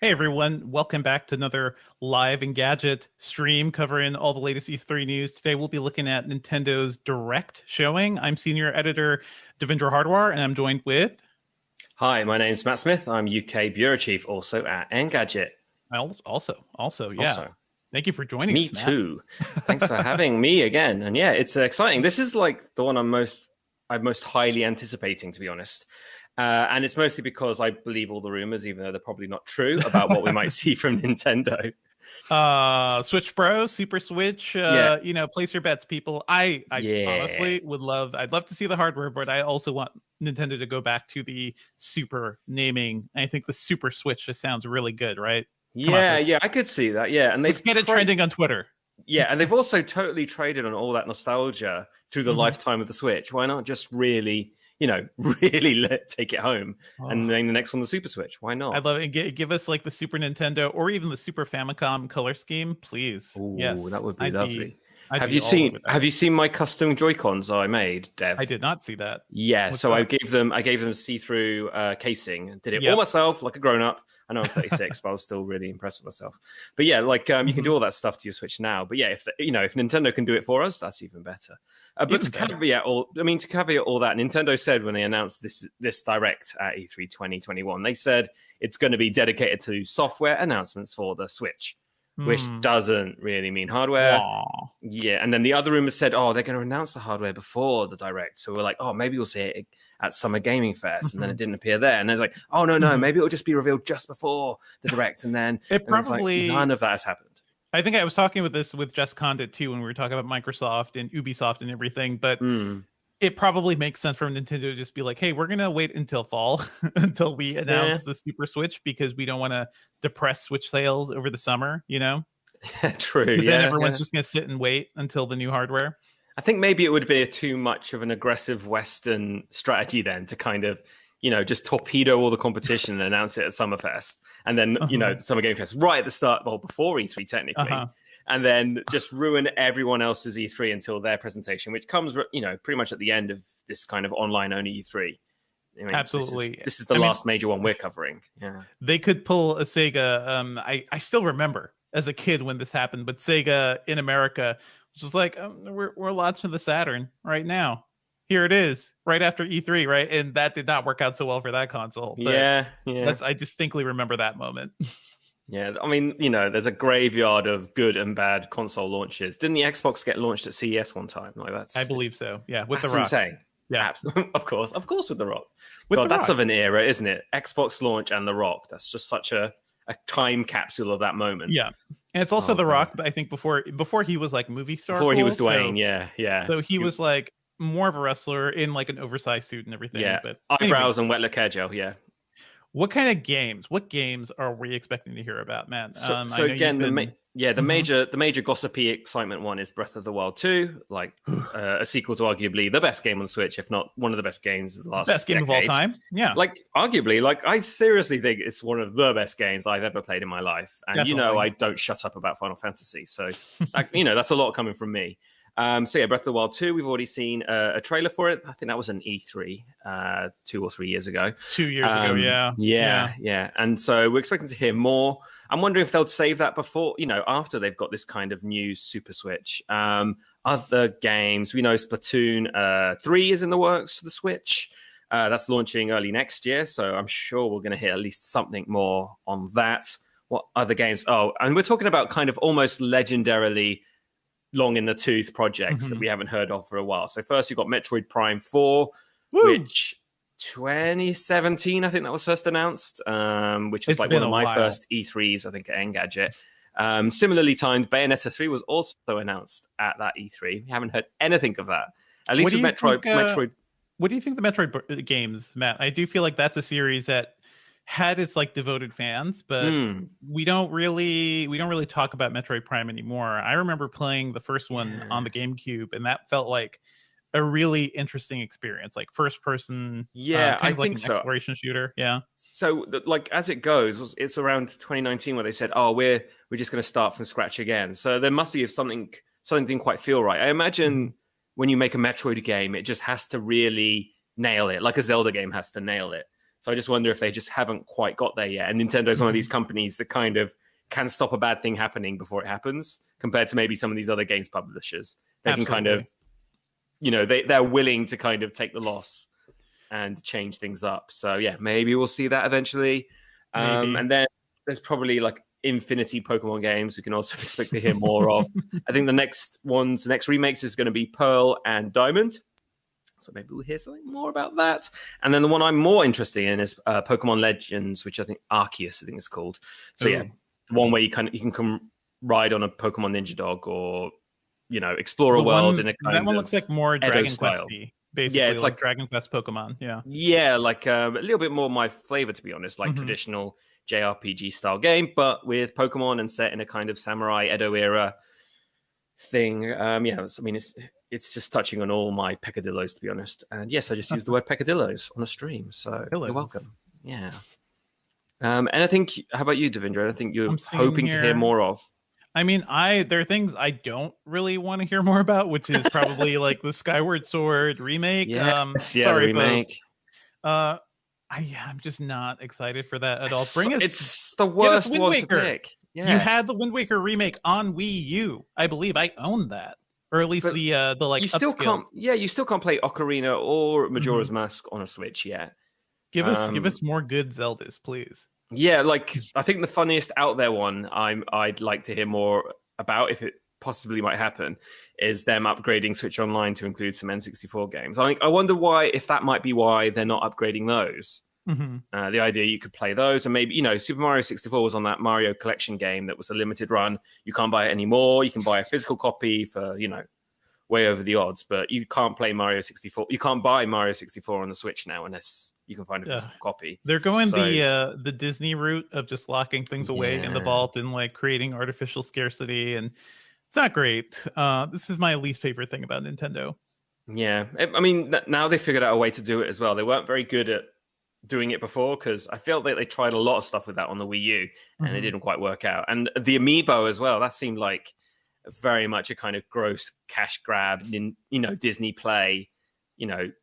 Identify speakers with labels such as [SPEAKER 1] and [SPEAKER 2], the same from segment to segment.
[SPEAKER 1] Hey everyone, welcome back to another live Engadget stream covering all the latest E3 news. Today we'll be looking at Nintendo's Direct showing. I'm senior editor Devendra Hardwar, and I'm joined with...
[SPEAKER 2] Hi, my name's Matt Smith. I'm UK Bureau Chief, also at Engadget.
[SPEAKER 1] Also, yeah. Thank you for joining us, Matt.
[SPEAKER 2] Me too. Thanks for having me again. And yeah, it's exciting. This is like the one I'm most highly anticipating, to be honest. And it's mostly because I believe all the rumors, even though they're probably not true, about what we might see from Nintendo.
[SPEAKER 1] Switch Pro, Super Switch, place your bets, people. I honestly I'd love to see the hardware, but I also want Nintendo to go back to the Super naming. I think the Super Switch just sounds really good, right?
[SPEAKER 2] Yeah, I could see that. Yeah, and
[SPEAKER 1] let's get it trending on Twitter.
[SPEAKER 2] Yeah, and they've also totally traded on all that nostalgia through the lifetime of the Switch. Why not just really take it home and name the next one the Super Switch? Why not?
[SPEAKER 1] I'd love it. Give us like the Super Nintendo or even the Super Famicom color scheme, please.
[SPEAKER 2] Ooh,
[SPEAKER 1] yes,
[SPEAKER 2] that would be lovely. Have you seen my custom Joy-Cons I made, Dev?
[SPEAKER 1] I did not see that.
[SPEAKER 2] Yeah, so I gave them see-through casing. Did it all myself, like a grown-up. I know I'm 36, but I was still really impressed with myself. But yeah, you can do all that stuff to your Switch now. But yeah, if Nintendo can do it for us, that's even better. But to caveat all that, Nintendo said when they announced this Direct at E3 2021, they said it's going to be dedicated to software announcements for the Switch, which doesn't really mean hardware.
[SPEAKER 1] Aww.
[SPEAKER 2] Yeah, and then the other rumors said, they're going to announce the hardware before the Direct. So we're like, maybe we'll see it at Summer Gaming Fest, and then it didn't appear there. And then it's like, no, maybe it'll just be revealed just before the Direct, and then none of that has happened.
[SPEAKER 1] I think I was talking with Jess Condit too when we were talking about Microsoft and Ubisoft and everything, but it probably makes sense for Nintendo to just be like, hey, we're gonna wait until fall until we announce the Super Switch, because we don't want to depress Switch sales over the summer,
[SPEAKER 2] True.
[SPEAKER 1] Because then everyone's just gonna sit and wait until the new hardware.
[SPEAKER 2] I think maybe it would be too much of an aggressive Western strategy then to kind of just torpedo all the competition and announce it at Summerfest, and then Summer Game Fest right at the start, well, before E3 technically, and then just ruin everyone else's E3 until their presentation, which comes pretty much at the end of this kind of online only E3. I mean,
[SPEAKER 1] absolutely,
[SPEAKER 2] this is the last major one we're covering. Yeah,
[SPEAKER 1] they could pull a Sega. I still remember as a kid when this happened, but Sega in America was just like, we're launching the Saturn right now. Here it is, right after E3, right? And that did not work out so well for that console. But
[SPEAKER 2] yeah.
[SPEAKER 1] I distinctly remember that moment.
[SPEAKER 2] Yeah, I mean, there's a graveyard of good and bad console launches. Didn't the Xbox get launched at CES one time?
[SPEAKER 1] I believe so. Yeah, with The Rock.
[SPEAKER 2] Insane.
[SPEAKER 1] Yeah,
[SPEAKER 2] absolutely. Of course, with The Rock. That's of an era, isn't it? Xbox launch and The Rock. That's just such a time capsule of that moment.
[SPEAKER 1] Yeah, and it's also The Rock. But I think before he was like movie star.
[SPEAKER 2] Before he was Dwayne, yeah.
[SPEAKER 1] So he was like more of a wrestler in like an oversized suit and everything.
[SPEAKER 2] Yeah,
[SPEAKER 1] but
[SPEAKER 2] eyebrows and wet look hair gel. Yeah.
[SPEAKER 1] What kind of games? What games are we expecting to hear about, man?
[SPEAKER 2] So again, the major gossipy excitement one is Breath of the Wild 2, like a sequel to arguably the best game on Switch, if not one of the best games of the last
[SPEAKER 1] best game
[SPEAKER 2] decade.
[SPEAKER 1] of all time. Yeah,
[SPEAKER 2] like arguably, like I seriously think it's one of the best games I've ever played in my life, and
[SPEAKER 1] Definitely.
[SPEAKER 2] I don't shut up about Final Fantasy, so that's a lot coming from me. So yeah, Breath of the Wild 2, we've already seen a trailer for it. I think that was an E3 2 or 3 years ago.
[SPEAKER 1] 2 years ago, yeah.
[SPEAKER 2] Yeah. And so we're expecting to hear more. I'm wondering if they'll save that before, after they've got this kind of new Super Switch. Other games, we know Splatoon 3 is in the works for the Switch. That's launching early next year, so I'm sure we're going to hear at least something more on that. What other games? Oh, and we're talking about kind of almost legendarily long in the tooth projects that we haven't heard of for a while. So first you've got Metroid Prime 4, which 2017, I think that was first announced, which was like one of my first E3s, I think, at Engadget. Similarly timed, Bayonetta 3 was also announced at that E3. We haven't heard anything of that. At least with Metroid.
[SPEAKER 1] What do you think the Metroid games, Matt? I do feel like that's a series that had its like devoted fans, but we don't really talk about Metroid Prime anymore. I remember playing the first one on the GameCube, and that felt like a really interesting experience, like first person.
[SPEAKER 2] I think
[SPEAKER 1] like an
[SPEAKER 2] so.
[SPEAKER 1] Exploration shooter. Yeah.
[SPEAKER 2] So like as it goes, it's around 2019 where they said, "Oh, we're just going to start from scratch again." So there must be something didn't quite feel right. I imagine when you make a Metroid game, it just has to really nail it, like a Zelda game has to nail it. So I just wonder if they just haven't quite got there yet. And Nintendo's one of these companies that kind of can stop a bad thing happening before it happens, compared to maybe some of these other games publishers. They can kind of, they're willing to kind of take the loss and change things up. So yeah, maybe we'll see that eventually. And then there's probably like infinity Pokemon games we can also expect to hear more of. I think the next remakes is going to be Pearl and Diamond. So maybe we'll hear something more about that. And then the one I'm more interested in is Pokemon Legends, which I think Arceus, it's called. So yeah, the one where you can come ride on a Pokemon Ninja Dog or, explore a world in a kind of...
[SPEAKER 1] That one looks like more Dragon Quest-y. Basically,
[SPEAKER 2] yeah, it's like
[SPEAKER 1] Dragon Quest Pokemon. Yeah.
[SPEAKER 2] Yeah, like a little bit more my flavor, to be honest, like traditional JRPG style game, but with Pokemon and set in a kind of samurai Edo era thing. It's just touching on all my peccadillos, to be honest. And yes, I just used the word peccadillos on a stream, so you're welcome. Yeah. And I think, how about you, Devindra? I think you're hoping to hear more of.
[SPEAKER 1] I mean, there are things I don't really want to hear more about, which is probably like the Skyward Sword remake.
[SPEAKER 2] Sorry, remake.
[SPEAKER 1] I'm just not excited for that at all.
[SPEAKER 2] It's the worst one to pick. Yeah.
[SPEAKER 1] You had the Wind Waker remake on Wii U. I believe I own that. Or at least the like
[SPEAKER 2] you still
[SPEAKER 1] upscale.
[SPEAKER 2] You still can't play Ocarina or Majora's Mask on a Switch yet.
[SPEAKER 1] Give us more good Zeldas, please.
[SPEAKER 2] Yeah, like I think the funniest out there one I'd like to hear more about, if it possibly might happen, is them upgrading Switch Online to include some N64 games. I wonder if that might be why they're not upgrading those. The idea you could play those, and maybe Super Mario 64 was on that Mario Collection game that was a limited run. You can't buy it anymore. You can buy a physical copy for way over the odds, but you can't play Mario 64. You can't buy Mario 64 on the Switch now unless you can find a physical copy.
[SPEAKER 1] They're going the Disney route of just locking things away in the vault and like creating artificial scarcity, and it's not great. This is my least favorite thing about Nintendo.
[SPEAKER 2] Yeah, I mean, now they figured out a way to do it as well. They weren't very good at doing it before, because I felt that they tried a lot of stuff with that on the Wii U and it didn't quite work out. And the amiibo as well, that seemed like very much a kind of gross cash grab, Disney Play,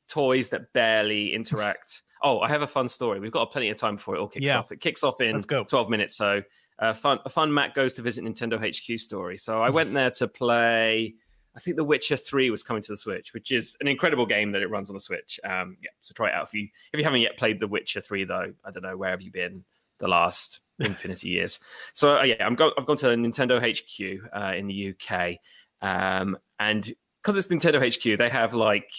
[SPEAKER 2] toys that barely interact. Oh, I have a fun story. We've got plenty of time before it all kicks off. It kicks off in 12 minutes. So a fun Matt goes to visit Nintendo HQ story. So I went there to play, I think The Witcher 3 was coming to the Switch, which is an incredible game that it runs on the Switch. So try it out. If you haven't yet played The Witcher 3, though, I don't know, where have you been the last infinity years? So I've gone to Nintendo HQ in the UK. And because it's Nintendo HQ, they have like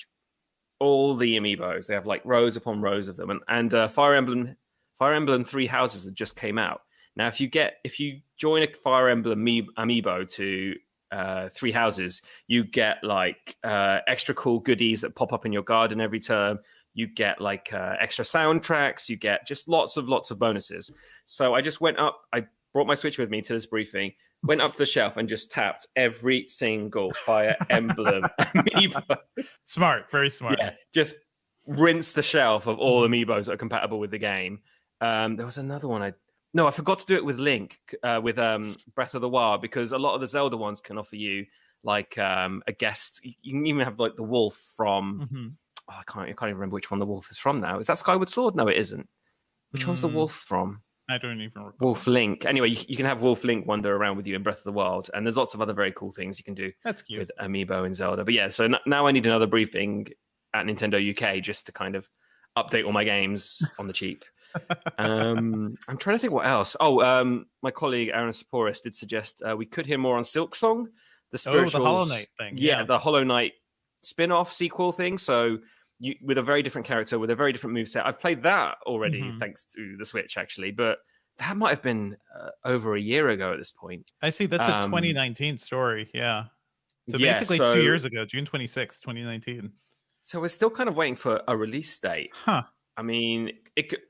[SPEAKER 2] all the amiibos. They have like rows upon rows of them. And Fire Emblem Three Houses had just came out. Now, if you join a Fire Emblem amiibo to Three Houses, you get like extra cool goodies that pop up in your garden every term. You get like extra soundtracks. You get just lots of bonuses. So I just went up. I brought my Switch with me to this briefing. Went up to the shelf and just tapped every single Fire Emblem amiibo.
[SPEAKER 1] Smart, very smart.
[SPEAKER 2] Yeah, just rinse the shelf of all amiibos that are compatible with the game. There was another one I forgot to do it with Link, with Breath of the Wild, because a lot of the Zelda ones can offer you like a guest. You can even have like the wolf from. I can't even remember which one the wolf is from now. Is that Skyward Sword? No, it isn't. Which one's the wolf from?
[SPEAKER 1] I don't even recall.
[SPEAKER 2] Wolf Link. Anyway, you can have Wolf Link wander around with you in Breath of the Wild, and there's lots of other very cool things you can do.
[SPEAKER 1] That's cute.
[SPEAKER 2] With Amiibo and Zelda. But yeah, so now I need another briefing at Nintendo UK just to kind of update all my games on the cheap. I'm trying to think what else. My colleague Aaron Saporis did suggest we could hear more on Silksong, the spiritual
[SPEAKER 1] the Hollow Knight thing.
[SPEAKER 2] Yeah, the Hollow Knight spin-off sequel thing. So with a very different character, with a very different moveset. I've played that already thanks to the Switch, actually, but that might have been over a year ago at this point.
[SPEAKER 1] I see. That's a 2019 story. Yeah. So basically 2 years ago, June 26, 2019.
[SPEAKER 2] So we're still kind of waiting for a release date.
[SPEAKER 1] Huh.
[SPEAKER 2] I mean,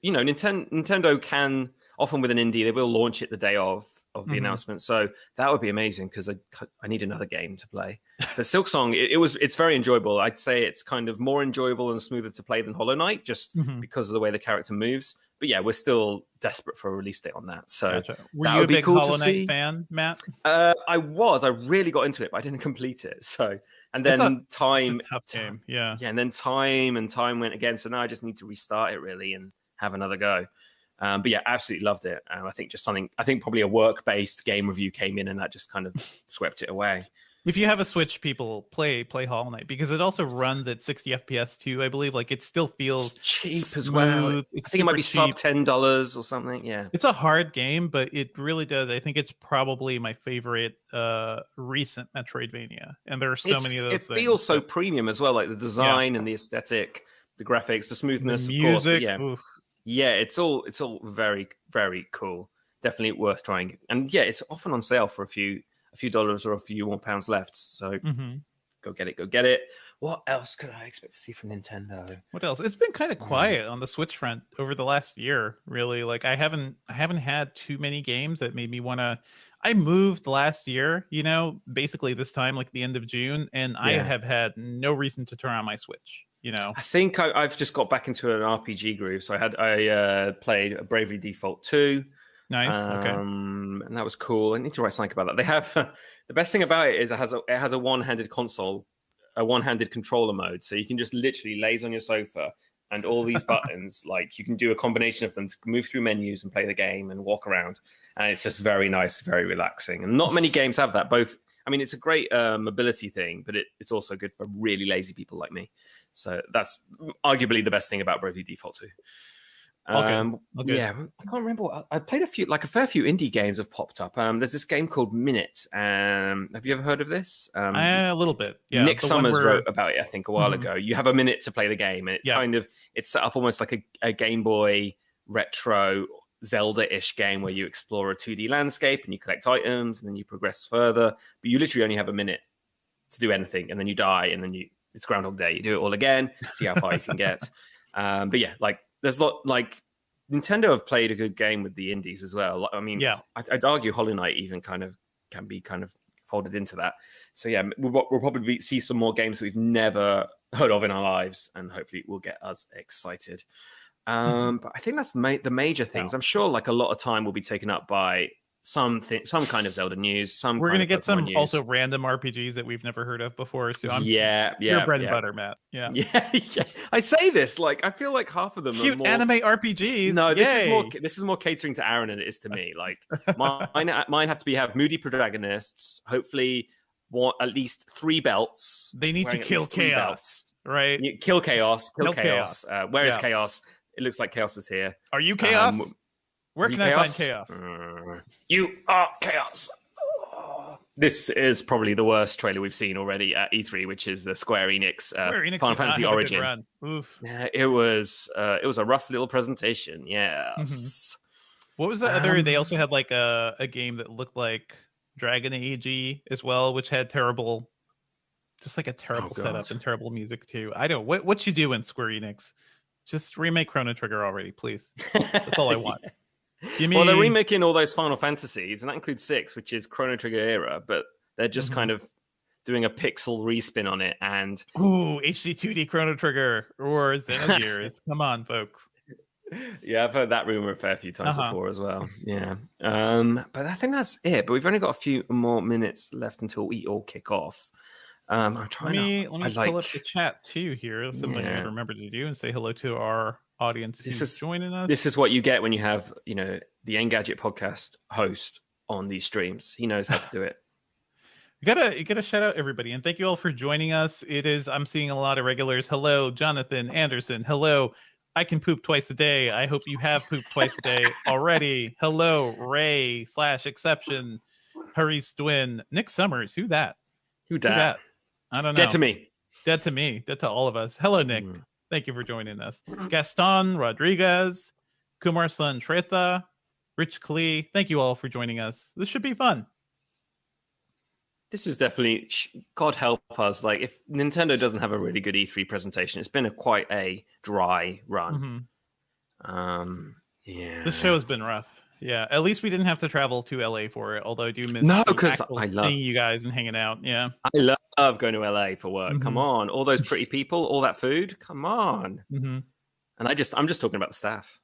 [SPEAKER 2] Nintendo can often with an indie, they will launch it the day of the announcement. So that would be amazing because I need another game to play. But Silksong, it's very enjoyable. I'd say it's kind of more enjoyable and smoother to play than Hollow Knight, just because of the way the character moves. But yeah, we're still desperate for a release date on that. So
[SPEAKER 1] gotcha. Were you a big Hollow Knight fan, Matt?
[SPEAKER 2] I was. I really got into it, but I didn't complete it. So then time,
[SPEAKER 1] it's a tough game. Yeah,
[SPEAKER 2] and then time went again. So now I just need to restart it really and have another go. But yeah, absolutely loved it. I think probably a work-based game review came in and that just kind of swept it away.
[SPEAKER 1] If you have a Switch, people play Hollow Knight because it also runs at 60 FPS too, I believe. Like it still feels
[SPEAKER 2] cheap
[SPEAKER 1] smooth.
[SPEAKER 2] As well. I think it might be
[SPEAKER 1] cheap.
[SPEAKER 2] sub $10 or something. Yeah,
[SPEAKER 1] it's a hard game, but it really does. I think it's probably my favorite recent Metroidvania, and there are so many of those.
[SPEAKER 2] It feels so premium as well, like the design and the aesthetic, the graphics, the smoothness,
[SPEAKER 1] the music.
[SPEAKER 2] Of course, yeah, it's all very, very cool. Definitely worth trying. And yeah, it's often on sale for a few dollars or a few more pounds left. So go get it. What else could I expect to see from Nintendo?
[SPEAKER 1] What else? It's been kind of quiet on the Switch front over the last year, really. Like I haven't had too many games that made me want to. I moved last year, basically this time, like the end of June, and I have had no reason to turn on my Switch.
[SPEAKER 2] I think I've just got back into an RPG groove. So I played Bravely Default 2.
[SPEAKER 1] Nice. Okay.
[SPEAKER 2] And that was cool. I need to write something about that. They have the best thing about it is it has a one-handed console, a one-handed controller mode. So you can just literally laze on your sofa and all these buttons, like you can do a combination of them to move through menus and play the game and walk around. And it's just very nice, very relaxing. And not many games have that. It's a great mobility thing, but it's also good for really lazy people like me. So that's arguably the best thing about Bravely Default 2. Okay. Yeah, I can't remember. I played a fair few indie games have popped up. There's this game called Minute. Have you ever heard of this?
[SPEAKER 1] A little bit. Yeah.
[SPEAKER 2] Nick Summers wrote about it, I think, a while ago. You have a minute to play the game, and it's set up almost like a Game Boy retro Zelda-ish game where you explore a 2D landscape and you collect items and then you progress further. But you literally only have a minute to do anything, and then you die, and then it's Groundhog Day. You do it all again, see how far you can get. But yeah, there's Nintendo have played a good game with the indies as well. I mean, I'd argue Hollow Knight even can be folded into that. So yeah, we'll probably see some more games that we've never heard of in our lives, and hopefully it will get us excited. But I think that's the major things. I'm sure like a lot of time will be taken up by some kind of Zelda news.
[SPEAKER 1] We're gonna get some
[SPEAKER 2] news.
[SPEAKER 1] Also random RPGs that we've never heard of before. So
[SPEAKER 2] your
[SPEAKER 1] bread and butter, Matt. Yeah.
[SPEAKER 2] I say this like I feel like half of them
[SPEAKER 1] cute
[SPEAKER 2] are more...
[SPEAKER 1] anime RPGs.
[SPEAKER 2] No, this is more catering to Aaron than it is to me. Like mine have to have moody protagonists. Hopefully, at least 3 belts.
[SPEAKER 1] They need to kill chaos, right?
[SPEAKER 2] Kill chaos. Kill chaos. Where is chaos? It looks like chaos is here.
[SPEAKER 1] Are you chaos? Where can I find chaos?
[SPEAKER 2] You are chaos. This is probably the worst trailer we've seen already at E3, which is the Square Enix Final Fantasy Origin.
[SPEAKER 1] Oof.
[SPEAKER 2] Yeah, it was a rough little presentation. Yes.
[SPEAKER 1] Mm-hmm. What was the other? They also had like a game that looked like Dragon Age as well, which had terrible setup and terrible music too. I don't. What you doing, Square Enix? Just remake Chrono Trigger already, please. That's all I want.
[SPEAKER 2] Well, they're remaking all those Final Fantasies, and that includes 6, which is Chrono Trigger era, but they're just kind of doing a pixel respin on it. And
[SPEAKER 1] HD 2D Chrono Trigger or Xenogears. Come on, folks.
[SPEAKER 2] Yeah, I've heard that rumor a fair few times before as well. Yeah. But I think that's it. But we've only got a few more minutes left until we all kick off. I'm trying
[SPEAKER 1] let me pull up the chat too here. That's something I remember to do and say hello to our audience who's joining us.
[SPEAKER 2] This is what you get when you have, the Engadget podcast host on these streams. He knows how to do it.
[SPEAKER 1] You gotta shout out everybody, and thank you all for joining us. I'm seeing a lot of regulars. Hello, Jonathan Anderson. Hello, I can poop twice a day. I hope you have pooped twice a day already. Hello, Ray /exception, Haris Dwin, Nick Summers. Who that? I don't know.
[SPEAKER 2] Dead to me.
[SPEAKER 1] Dead to all of us. Hello, Nick. Thank you for joining us. Gaston Rodriguez, Kumar San Tretha, Rich Klee. Thank you all for joining us. This should be fun.
[SPEAKER 2] This is definitely, God help us. Like, if Nintendo doesn't have a really good E3 presentation, it's been quite a dry run.
[SPEAKER 1] This show has been rough. Yeah, at least we didn't have to travel to LA for it. Although I do miss seeing you guys and hanging out. Yeah,
[SPEAKER 2] I love going to LA for work. Come on, all those pretty people, all that food. Come on. And I'm just talking about the staff.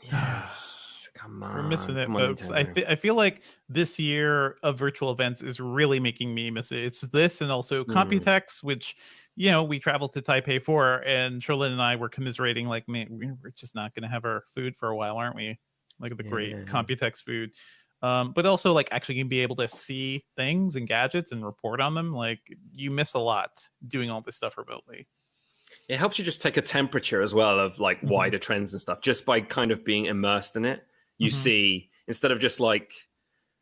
[SPEAKER 2] Yes, come on.
[SPEAKER 1] We're missing it, folks. I feel like this year of virtual events is really making me miss it. It's this and also Computex, which we traveled to Taipei for, and Sherlyn and I were commiserating, like, man, we're just not going to have our food for a while, aren't we? Like the great Computex food. But also, like, actually can be able to see things and gadgets and report on them. Like, you miss a lot doing all this stuff remotely.
[SPEAKER 2] It helps you just take a temperature as well of like wider trends and stuff, just by kind of being immersed in it. You see, instead of just like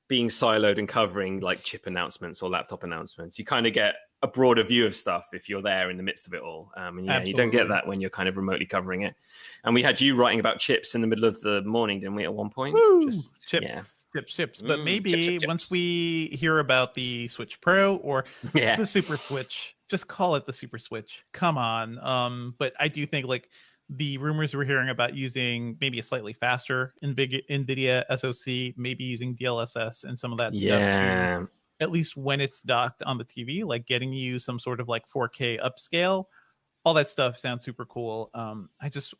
[SPEAKER 2] being siloed and covering like chip announcements or laptop announcements, you kind of get a broader view of stuff if you're there in the midst of it all. And you don't get that when you're kind of remotely covering it. And we had you writing about chips in the middle of the morning, didn't we, at one point?
[SPEAKER 1] Chips. But maybe once we hear about the Switch Pro or the Super Switch, just call it the Super Switch. Come on. But I do think like the rumors we're hearing about using maybe a slightly faster NVIDIA SoC, maybe using DLSS and some of that stuff too. At least when it's docked on the TV, like getting you some sort of like 4K upscale, all that stuff sounds super cool. I just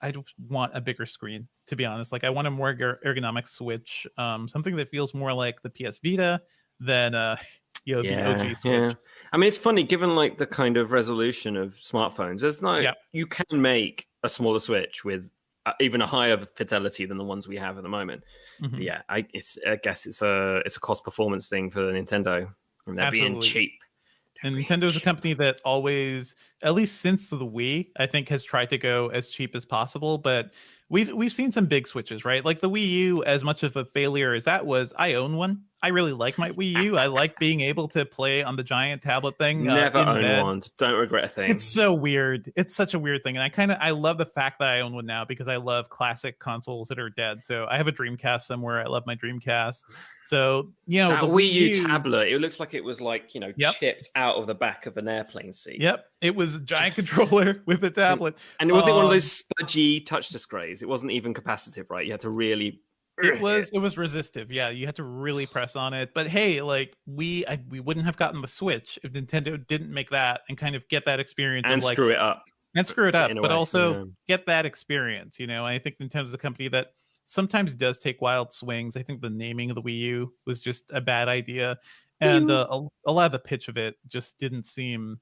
[SPEAKER 1] want a bigger screen, to be honest. Like, I want a more ergonomic Switch, something that feels more like the PS Vita than the OG Switch. Yeah.
[SPEAKER 2] I mean, it's funny given like the kind of resolution of smartphones. There's you can make a smaller Switch with even a higher fidelity than the ones we have at the moment. Yeah, I guess it's a cost performance thing for Nintendo, and they're being cheap.
[SPEAKER 1] And Nintendo's a company that always, at least since the Wii, I think has tried to go as cheap as possible. But we've seen some big switches, right? Like the Wii U, as much of a failure as that was, I own one. I really like my Wii U. I like being able to play on the giant tablet thing.
[SPEAKER 2] Never own one. Don't regret a thing.
[SPEAKER 1] It's so weird. It's such a weird thing. And I love the fact that I own one now because I love classic consoles that are dead. So I have a Dreamcast somewhere. I love my Dreamcast. So,
[SPEAKER 2] that the Wii U tablet, it looks like it was like, chipped out of the back of an airplane seat.
[SPEAKER 1] Yep. It was a giant controller with a tablet.
[SPEAKER 2] And it wasn't one of those spudgy touch displays. It wasn't even capacitive, right? You had to really...
[SPEAKER 1] It was resistive. Yeah, you had to really press on it. But hey, like we wouldn't have gotten the Switch if Nintendo didn't make that and kind of get that experience
[SPEAKER 2] and
[SPEAKER 1] of, like,
[SPEAKER 2] screw it up.
[SPEAKER 1] and screw it up, but also get that experience. I think Nintendo's a company that sometimes does take wild swings. I think the naming of the Wii U was just a bad idea, and a lot of the pitch of it just didn't seem.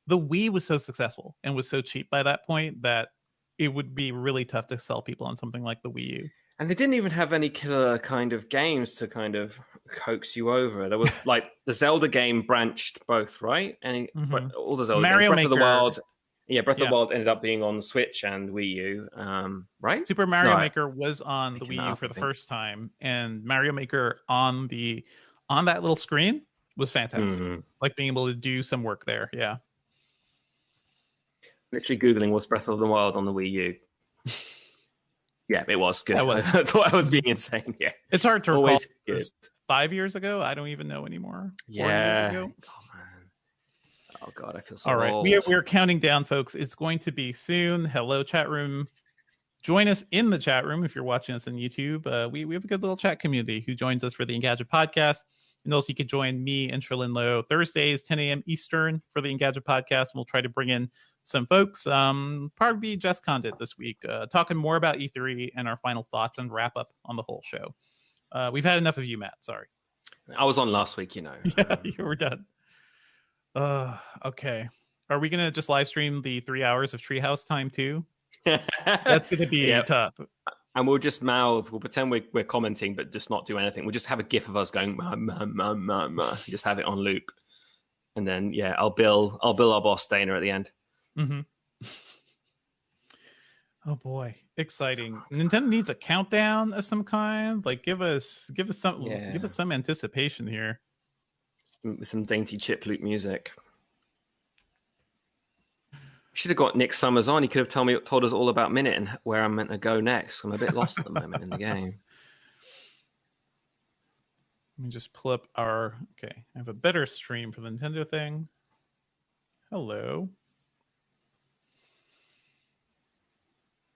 [SPEAKER 1] The Wii was so successful and was so cheap by that point that it would be really tough to sell people on something like the Wii U.
[SPEAKER 2] And they didn't even have any killer kind of games to kind of coax you over. There was like the Zelda game branched both, right? And all the Zelda
[SPEAKER 1] Mario
[SPEAKER 2] games,
[SPEAKER 1] Maker.
[SPEAKER 2] Breath of the Wild. Yeah, Breath of the Wild ended up being on Switch and Wii U, right?
[SPEAKER 1] Super Mario Maker was on the Wii U for the first time, and Mario Maker on that little screen was fantastic. Like being able to do some work there. Yeah.
[SPEAKER 2] Literally Googling what's Breath of the Wild on the Wii U. Yeah, it was good.
[SPEAKER 1] Was.
[SPEAKER 2] I thought I was being insane. Yeah,
[SPEAKER 1] it's hard to recall. 5 years ago, I don't even know anymore. 4 years ago.
[SPEAKER 2] Oh man. Oh god, I feel so
[SPEAKER 1] all right.
[SPEAKER 2] old.
[SPEAKER 1] We're counting down, folks. It's going to be soon. Hello, chat room. Join us in the chat room if you're watching us on YouTube. We have a good little chat community who joins us for the Engadget podcast. And also, you can join me and Sherlyn Lowe Thursdays, 10 a.m. Eastern for the Engadget podcast. And we'll try to bring in some folks. Probably Jess Condit this week, talking more about E3 and our final thoughts and wrap up on the whole show. We've had enough of you, Matt. Sorry.
[SPEAKER 2] I was on last week,
[SPEAKER 1] Yeah, you were done. Okay. Are we going to just live stream the 3 hours of Treehouse time too? That's going to be tough.
[SPEAKER 2] And we'll just we'll pretend we're commenting, but just not do anything. We'll just have a gif of us going, just have it on loop. And then, I'll bill our boss Dana at the end.
[SPEAKER 1] Mm-hmm. Oh boy, exciting! Nintendo needs a countdown of some kind. Like, give us some anticipation here.
[SPEAKER 2] Some dainty chip loop music. Should have got Nick Summers on. He could have told us all about Minute and where I'm meant to go next. I'm a bit lost at the moment in the game.
[SPEAKER 1] Let me just pull up I have a better stream for the Nintendo thing. Hello.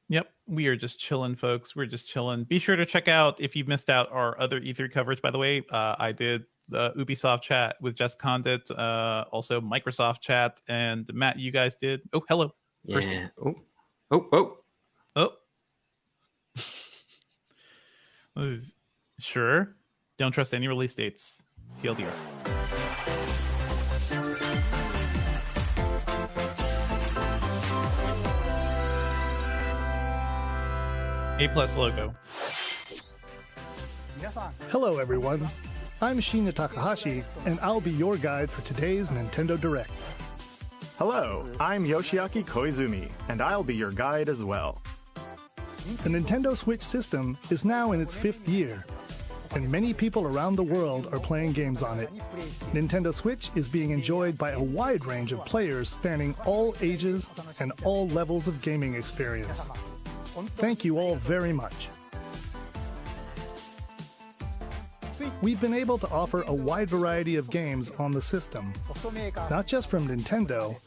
[SPEAKER 1] Yep, we are just chilling, folks. We're just chilling. Be sure to check out, if you've missed out, our other E3 coverage, by the way. I did the Ubisoft chat with Jess Condit, also Microsoft chat, and Matt, you guys did. Oh, hello.
[SPEAKER 2] Yeah. Oh.
[SPEAKER 1] Sure. Don't trust any release dates. TLDR. A+ logo.
[SPEAKER 3] Hello, everyone. I'm Shinya Takahashi, and I'll be your guide for today's Nintendo Direct.
[SPEAKER 4] Hello, I'm Yoshiaki Koizumi, and I'll be your guide as well.
[SPEAKER 3] The Nintendo Switch system is now in its 5th year, and many people around the world are playing games on it. Nintendo Switch is being enjoyed by a wide range of players spanning all ages and all levels of gaming experience. Thank you all very much. We've been able to offer a wide variety of games on the system, not just from Nintendo,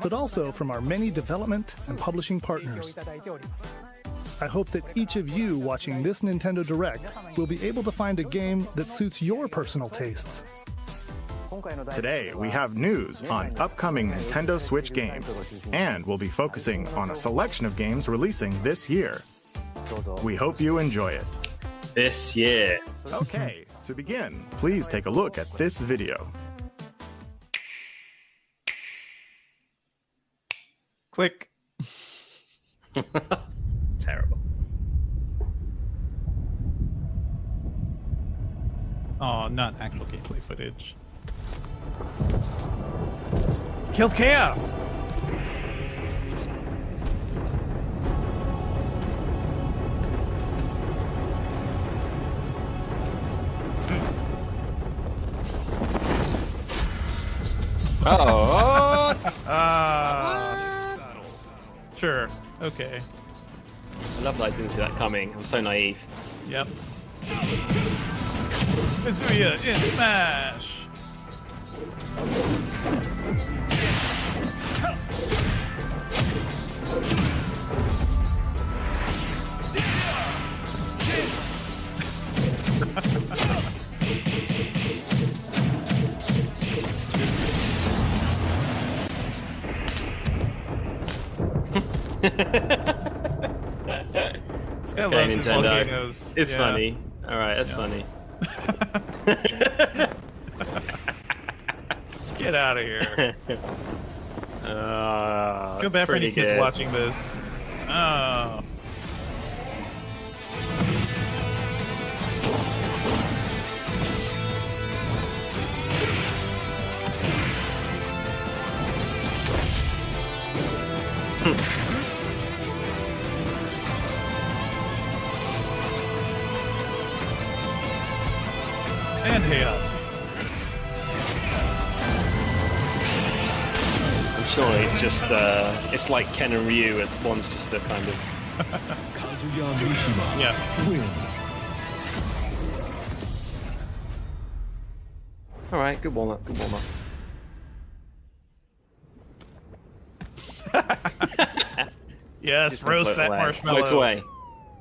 [SPEAKER 3] but also from our many development and publishing partners. I hope that each of you watching this Nintendo Direct will be able to find a game that suits your personal tastes.
[SPEAKER 4] Today, we have news on upcoming Nintendo Switch games, and we'll be focusing on a selection of games releasing this year. We hope you enjoy it.
[SPEAKER 2] This year.
[SPEAKER 4] Okay, to begin, please take a look at this video.
[SPEAKER 1] Click.
[SPEAKER 2] Terrible.
[SPEAKER 1] Oh, not actual gameplay footage. Killed Chaos!
[SPEAKER 2] Oh!
[SPEAKER 1] Sure. Okay.
[SPEAKER 2] I love that I didn't see that coming. I'm so naive.
[SPEAKER 1] Yep. Kazuya in Smash! This guy loves his volcanoes.
[SPEAKER 2] It's funny. All right, that's funny.
[SPEAKER 1] Get out of here. Feel bad for any kids watching this. Oh. And hey up.
[SPEAKER 2] I'm sure it's just, it's like Ken and Ryu, and one's just the kind of...
[SPEAKER 5] Kazuya Mishima wins.
[SPEAKER 2] Alright, good warm-up, good warm-up.
[SPEAKER 1] Yes, roast that marshmallow.
[SPEAKER 2] Float away.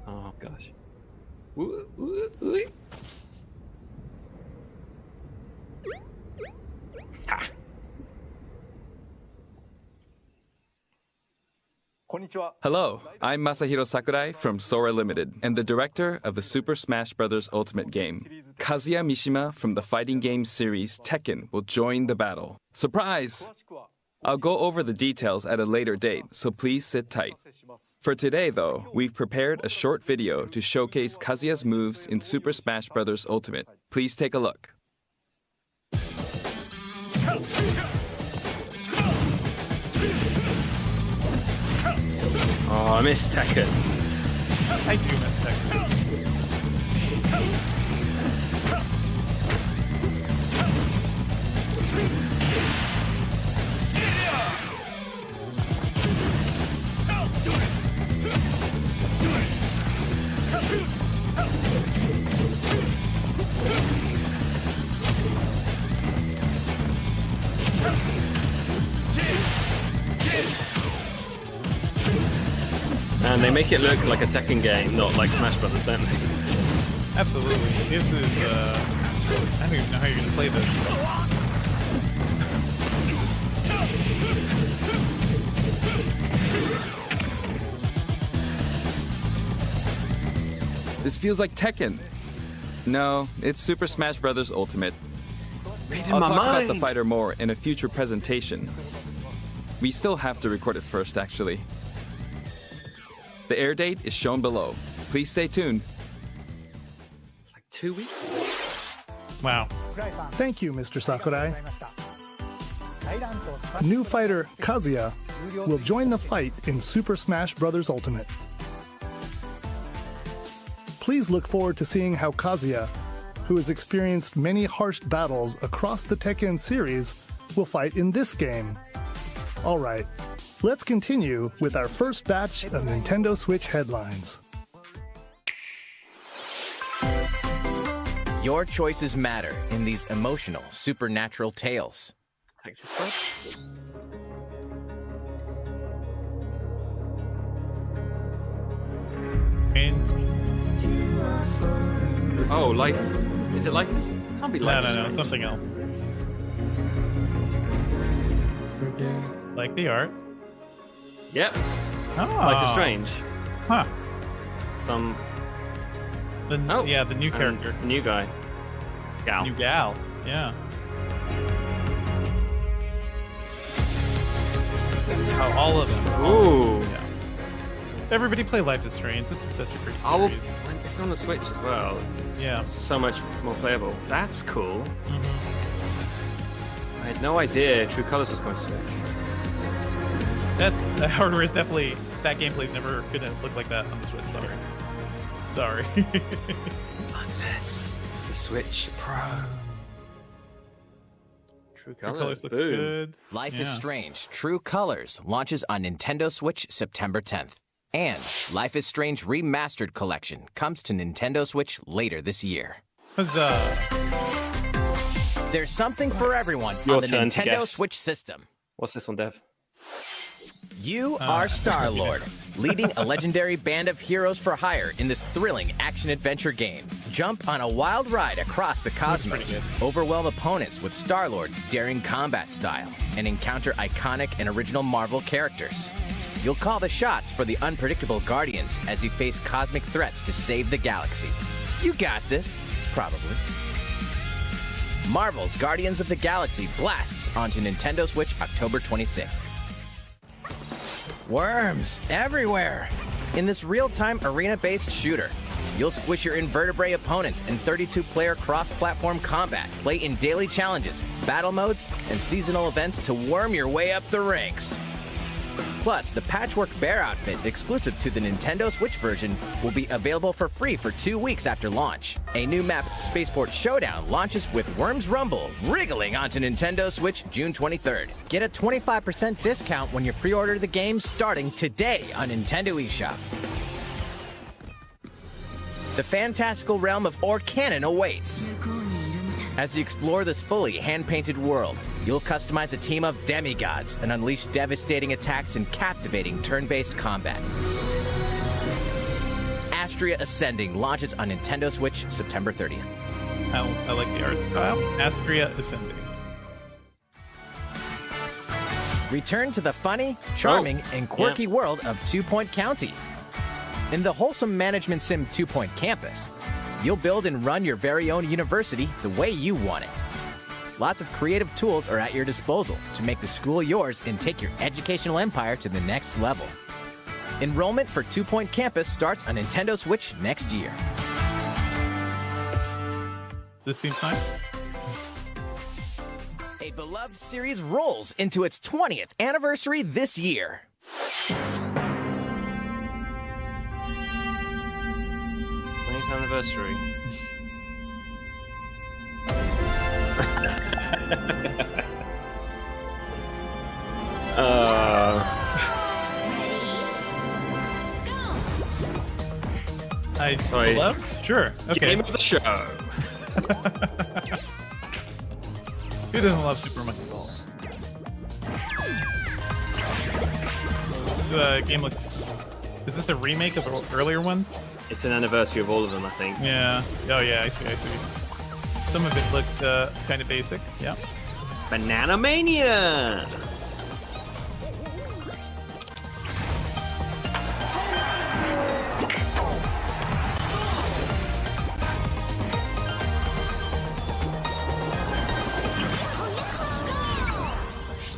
[SPEAKER 2] Oh, gosh. Ooh, ooh, ooh. Ha.
[SPEAKER 6] Hello, I'm Masahiro Sakurai from Sora Limited and the director of the Super Smash Bros. Ultimate game. Kazuya Mishima from the fighting game series Tekken will join the battle. Surprise! I'll go over the details at a later date, so please sit tight. For today, though, we've prepared a short video to showcase Kazuya's moves in Super Smash Bros. Ultimate. Please take a look.
[SPEAKER 2] Oh, I miss Tekken.
[SPEAKER 1] I do miss Tekken.
[SPEAKER 2] And they make it look like a Tekken game, not like Smash Brothers, don't they?
[SPEAKER 1] Absolutely. This is, I don't even know how you're going to play this.
[SPEAKER 6] This feels like Tekken. No, it's Super Smash Bros. Ultimate. I'll talk about the fighter more in a future presentation. We still have to record it first, actually. The air date is shown below. Please stay tuned.
[SPEAKER 2] It's like 2 weeks.
[SPEAKER 1] Wow.
[SPEAKER 3] Thank you, Mr. Sakurai. New fighter Kazuya will join the fight in Super Smash Bros. Ultimate. Please look forward to seeing how Kazuya, who has experienced many harsh battles across the Tekken series, will fight in this game. All right, let's continue with our first batch of Nintendo Switch headlines.
[SPEAKER 7] Your choices matter in these emotional, supernatural tales.
[SPEAKER 2] Thanks, Fred. Oh, Life. Is it Life? Can't be Life.
[SPEAKER 1] No, something else. Like the art.
[SPEAKER 2] Yep.
[SPEAKER 1] Oh.
[SPEAKER 2] Life is Strange.
[SPEAKER 1] Huh.
[SPEAKER 2] Yeah,
[SPEAKER 1] the new character.
[SPEAKER 2] The new guy. Gal.
[SPEAKER 1] New gal. Yeah. Oh, all of them.
[SPEAKER 2] Ooh.
[SPEAKER 1] Yeah. Everybody play Life is Strange. This is such a great series.
[SPEAKER 2] It's on the Switch as well.
[SPEAKER 1] Yeah.
[SPEAKER 2] So much more playable. That's cool. I had no idea True Colors was going to Switch.
[SPEAKER 1] That hardware is definitely... That gameplay's never gonna look like that on the Switch. Sorry.
[SPEAKER 2] Unless the Switch Pro. True Colors
[SPEAKER 1] looks good.
[SPEAKER 7] Life is Strange True Colors launches on Nintendo Switch September 10th. And Life is Strange Remastered Collection comes to Nintendo Switch later this year.
[SPEAKER 1] Huzzah.
[SPEAKER 7] There's something for everyone
[SPEAKER 2] Your
[SPEAKER 7] on the
[SPEAKER 2] turn to
[SPEAKER 7] Nintendo
[SPEAKER 2] guess.
[SPEAKER 7] Switch system.
[SPEAKER 2] What's this one, Dev?
[SPEAKER 7] You are Star-Lord, leading a legendary band of heroes for hire in this thrilling action-adventure game. Jump on a wild ride across the cosmos, overwhelm opponents with Star-Lord's daring combat style, and encounter iconic and original Marvel characters. you'll call the shots for the unpredictable Guardians as you face cosmic threats to save the galaxy. You got this, probably. Marvel's Guardians of the Galaxy blasts onto Nintendo Switch October 26th. Worms everywhere! In this real-time arena-based shooter, you'll squish your invertebrate opponents in 32-player cross-platform combat, play in daily challenges, battle modes, and seasonal events to worm your way up the ranks. Plus, the Patchwork Bear outfit exclusive to the Nintendo Switch version will be available for free for 2 weeks after launch. A new map, Spaceport Showdown, launches with Worms Rumble, wriggling onto Nintendo Switch June 23rd. Get a 25% discount when you pre-order the game starting today on Nintendo eShop. The fantastical realm of Orcanon awaits. As you explore this fully hand-painted world, you'll customize a team of demigods and unleash devastating attacks and captivating turn-based combat. Astria Ascending launches on Nintendo Switch September 30th.
[SPEAKER 1] I like the art style. Astria Ascending.
[SPEAKER 7] Return to the funny, charming, and quirky world of 2 Point County. In the wholesome management sim 2 Point Campus, you'll build and run your very own university the way you want it. Lots of creative tools are at your disposal to make the school yours and take your educational empire to the next level. Enrollment for 2 Point Campus starts on Nintendo Switch next year.
[SPEAKER 1] This seems nice.
[SPEAKER 7] A beloved series rolls into its 20th anniversary this year.
[SPEAKER 2] 20th anniversary.
[SPEAKER 1] Hello? Sure. Okay.
[SPEAKER 2] Game of the show.
[SPEAKER 1] Who doesn't love Super Monkey Ball? This game looks... Is this a remake of an earlier one?
[SPEAKER 2] It's an anniversary of all of them, I think.
[SPEAKER 1] Yeah. Oh, yeah, I see. Some of it looked kind of basic. Yeah.
[SPEAKER 2] Banana Mania!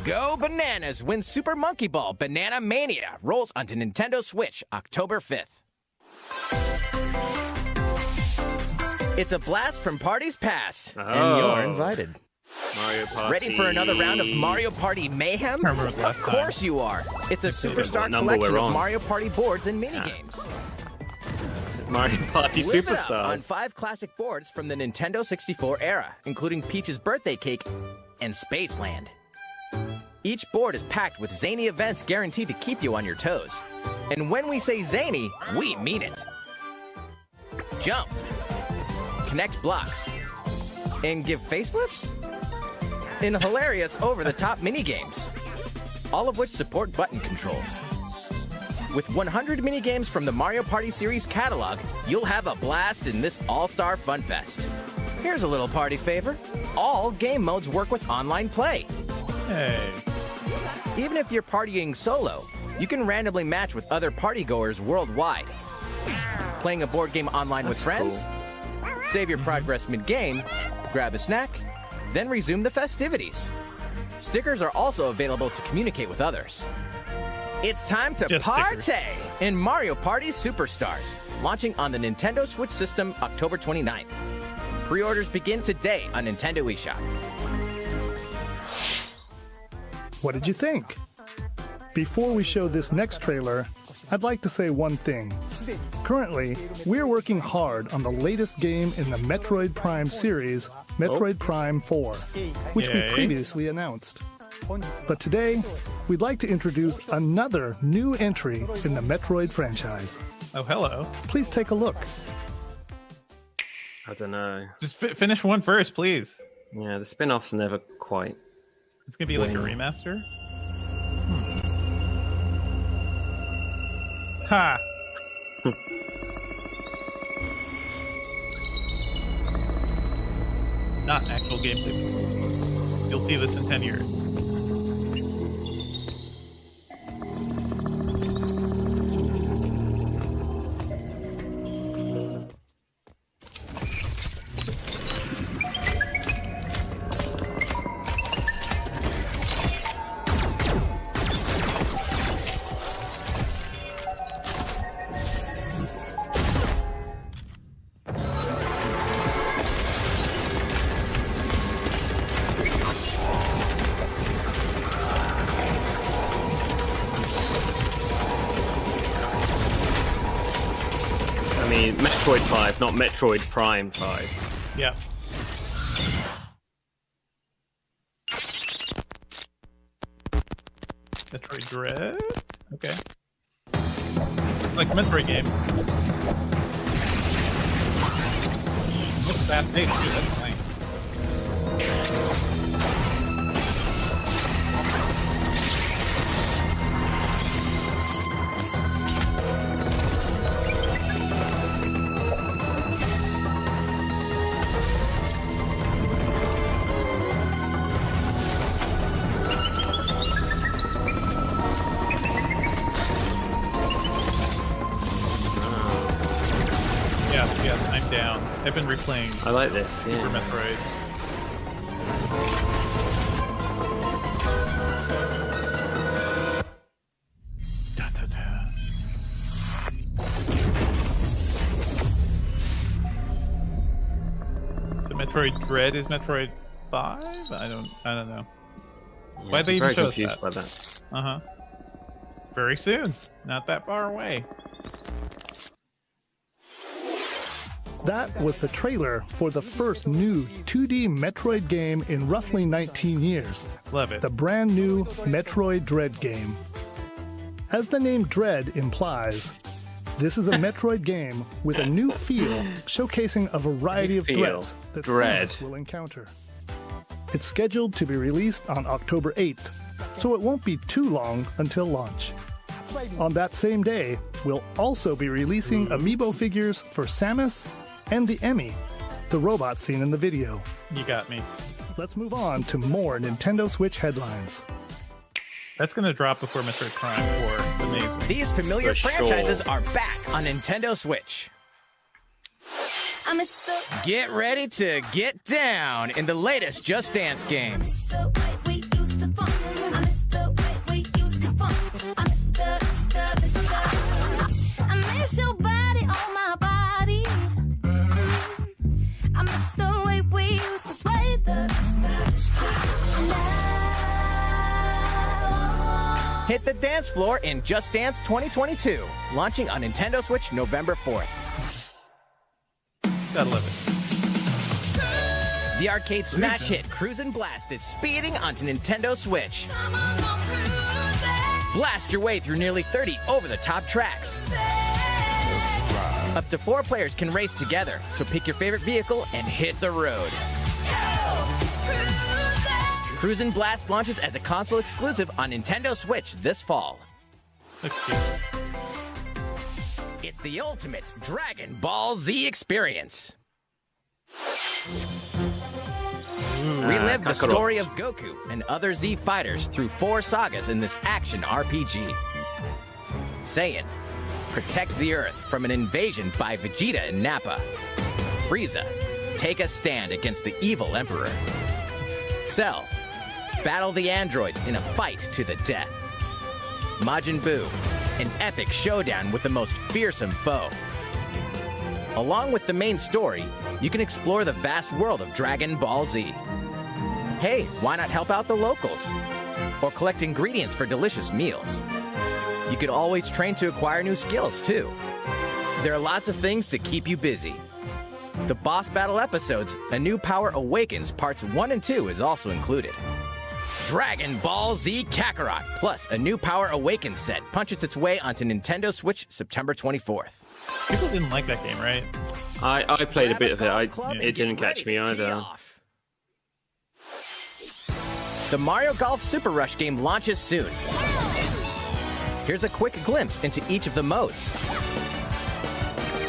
[SPEAKER 7] Go bananas when Super Monkey Ball Banana Mania rolls onto Nintendo Switch October 5th. It's a blast from parties past, and you're invited.
[SPEAKER 2] Mario Party.
[SPEAKER 7] Ready for another round of Mario Party mayhem? Of course you are. It's a superstar collection of Mario Party boards and minigames.
[SPEAKER 2] Mario Party Superstars.
[SPEAKER 7] On 5 classic boards from the Nintendo 64 era, including Peach's Birthday Cake and Spaceland. Each board is packed with zany events guaranteed to keep you on your toes. And when we say zany, we mean it. Jump, connect blocks, and give facelifts? In hilarious over-the-top minigames, all of which support button controls. With 100 minigames from the Mario Party series catalog, you'll have a blast in this all-star fun fest. Here's a little party favor. All game modes work with online play.
[SPEAKER 1] Hey.
[SPEAKER 7] Even if you're partying solo, you can randomly match with other partygoers worldwide. Playing a board game online with friends? Cool. Save your progress mid-game, grab a snack, then resume the festivities. Stickers are also available to communicate with others. It's time to party in Mario Party Superstars, launching on the Nintendo Switch system October 29th. Pre-orders begin today on Nintendo eShop.
[SPEAKER 3] What did you think? Before we show this next trailer, I'd like to say one thing. Currently, we're working hard on the latest game in the Metroid Prime series, Metroid Prime 4, which we previously announced. But today, we'd like to introduce another new entry in the Metroid franchise.
[SPEAKER 1] Oh, hello.
[SPEAKER 3] Please take a look.
[SPEAKER 2] I don't know.
[SPEAKER 1] Just finish one first, please.
[SPEAKER 2] Yeah, the spin-offs are never quite...
[SPEAKER 1] It's gonna be like a remaster? Ha! Not actual gameplay. You'll see this in 10 years.
[SPEAKER 2] 5, not Metroid Prime 5.
[SPEAKER 1] Yeah. Metroid Dread? Okay. It's like a Metroid game. Looks fast-paced, too. That's nice. Yes, I'm down. I've been replaying.
[SPEAKER 2] I like this.
[SPEAKER 1] Super Metroid. Da, da, da. So Metroid Dread is Metroid 5? I don't know.
[SPEAKER 2] Yeah,
[SPEAKER 1] Why they even
[SPEAKER 2] very
[SPEAKER 1] chose
[SPEAKER 2] confused
[SPEAKER 1] that?
[SPEAKER 2] by that.
[SPEAKER 1] Uh-huh. Very soon. Not that far away.
[SPEAKER 3] That was the trailer for the first new 2D Metroid game in roughly 19 years.
[SPEAKER 1] Love it.
[SPEAKER 3] The brand new Metroid Dread game. As the name Dread implies, this is a Metroid game with a new feel, showcasing a variety of threats that Samus will encounter. It's scheduled to be released on October 8th, so it won't be too long until launch. On that same day, we'll also be releasing amiibo figures for Samus and the Emmy, the robot seen in the video.
[SPEAKER 1] You got me.
[SPEAKER 3] Let's move on to more Nintendo Switch headlines.
[SPEAKER 1] That's going to drop before Metroid Prime 4. Amazing.
[SPEAKER 7] These familiar franchises are back on Nintendo Switch. Get ready to get down in the latest Just Dance game. Hit the dance floor in Just Dance 2022, launching on Nintendo Switch November 4th.
[SPEAKER 1] Gotta love
[SPEAKER 7] The arcade smash hit Cruisin' Blast is speeding onto Nintendo Switch. Blast your way through nearly 30 over-the-top tracks. Up to 4 players can race together, so pick your favorite vehicle and hit the road. Cruisin' Blast launches as a console exclusive on Nintendo Switch this fall. It's the ultimate Dragon Ball Z experience. Relive the story of Goku and other Z fighters through 4 sagas in this action RPG. Saiyan, protect the Earth from an invasion by Vegeta and Nappa. Frieza, take a stand against the evil Emperor. Cell, battle the androids in a fight to the death. Majin Buu, an epic showdown with the most fearsome foe. Along with the main story, you can explore the vast world of Dragon Ball Z. Hey, why not help out the locals? Or collect ingredients for delicious meals. You could always train to acquire new skills, too. There are lots of things to keep you busy. The boss battle episodes, A New Power Awakens Parts 1 and 2 is also included. Dragon Ball Z Kakarot, plus A New Power Awakens set punches its way onto Nintendo Switch September 24th.
[SPEAKER 1] People didn't like that game, right?
[SPEAKER 2] I played a bit of it. It didn't catch me either.
[SPEAKER 7] The Mario Golf Super Rush game launches soon. Here's a quick glimpse into each of the modes.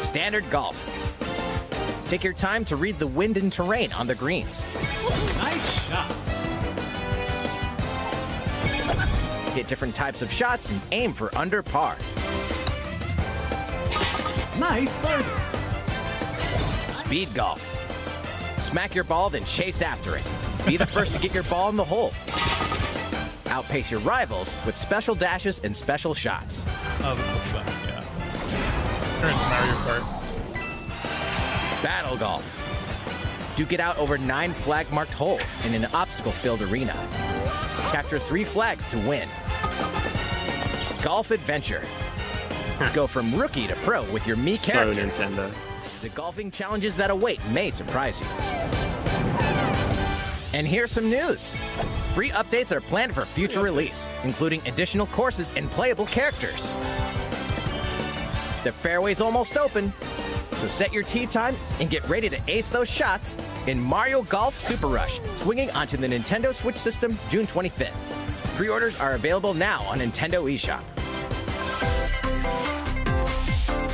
[SPEAKER 7] Standard Golf. Take your time to read the wind and terrain on the greens.
[SPEAKER 5] Nice shot.
[SPEAKER 7] Hit different types of shots and aim for under par.
[SPEAKER 5] Nice birdie.
[SPEAKER 7] Speed Golf. Smack your ball, then chase after it. Be the first to get your ball in the hole. Outpace your rivals with special dashes and special shots.
[SPEAKER 1] Oh, this looks fun, yeah. Turn to Mario Kart.
[SPEAKER 7] Battle Golf. Duke it out over 9 flag-marked holes in an obstacle-filled arena. Capture 3 flags to win. Golf Adventure. Go from rookie to pro with your Mii character.
[SPEAKER 2] So Nintendo.
[SPEAKER 7] The golfing challenges that await may surprise you. And here's some news. Free updates are planned for future release, including additional courses and playable characters. The fairway's almost open, so set your tee time and get ready to ace those shots in Mario Golf Super Rush, swinging onto the Nintendo Switch system June 25th. Pre-orders are available now on Nintendo eShop.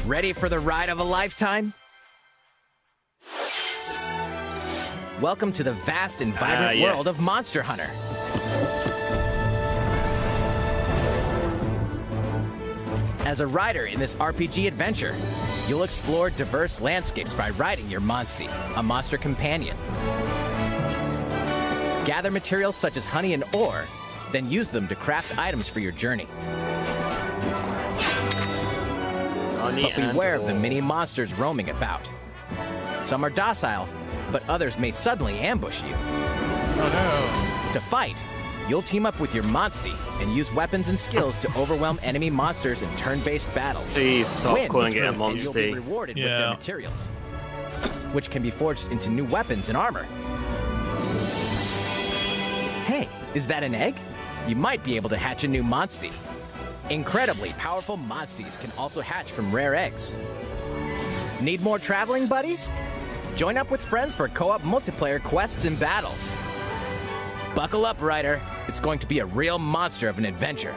[SPEAKER 7] Ready for the ride of a lifetime? Welcome to the vast and vibrant world of Monster Hunter. As a rider in this RPG adventure, you'll explore diverse landscapes by riding your Monstie, a monster companion. Gather materials such as honey and ore, then use them to craft items for your journey. But beware of the many monsters roaming about. Some are docile, but others may suddenly ambush you.
[SPEAKER 1] Oh
[SPEAKER 7] no. To fight, you'll team up with your Monstie and use weapons and skills to overwhelm enemy monsters in turn-based battles.
[SPEAKER 2] Please stop calling it a
[SPEAKER 7] Monstie. You'll be rewarded with their materials, which can be forged into new weapons and armor. Hey, is that an egg? You might be able to hatch a new Monstie. Incredibly powerful Monsties can also hatch from rare eggs. Need more traveling buddies? Join up with friends for co-op multiplayer quests and battles. Buckle up, Ryder. It's going to be a real monster of an adventure.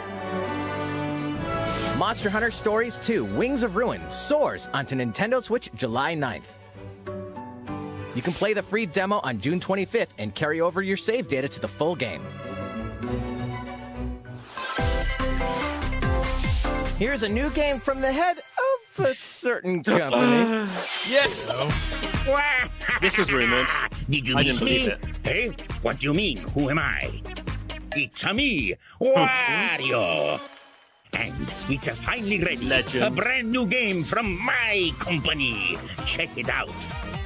[SPEAKER 7] Monster Hunter Stories 2: Wings of Ruin soars onto Nintendo Switch July 9th. You can play the free demo on June 25th and carry over your save data to the full game. Here's a new game from the head of a certain company.
[SPEAKER 2] Yes! This was rumored.
[SPEAKER 8] Did you miss me? Hey, what do you mean? Who am I? It's me, Wario. And it's a finally ready.
[SPEAKER 2] Legend.
[SPEAKER 8] A brand new game from my company. Check it out.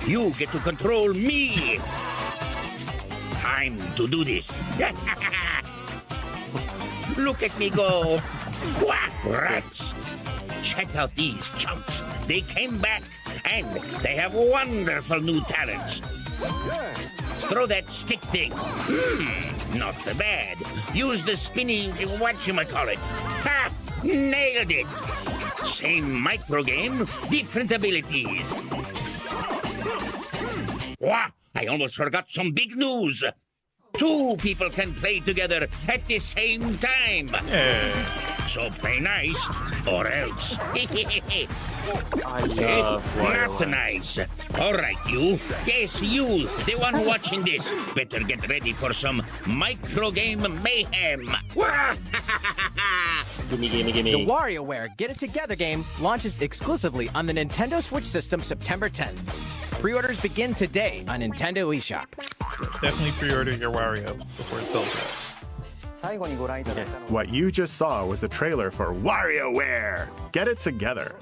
[SPEAKER 8] You get to control me. Time to do this. Look at me go. Wah, rats. Check out these chumps. They came back, and they have wonderful new talents. Throw that stick thing. Not so bad. Use the spinning whatchamacallit. Ha! Nailed it. Same micro game, different abilities. Wah! I almost forgot some big news. 2 people can play together at the same time. So play nice, or else.
[SPEAKER 2] I love
[SPEAKER 8] Not nice. All right, you. Yes, you, the one watching this. Better get ready for some micro game mayhem.
[SPEAKER 2] Gimme, gimme, gimme.
[SPEAKER 7] The WarioWare Get It Together game launches exclusively on the Nintendo Switch system September 10th. Pre-orders begin today on Nintendo eShop.
[SPEAKER 1] Definitely pre-order your Wario before it sells out.
[SPEAKER 4] What you just saw was the trailer for WarioWare Get It Together.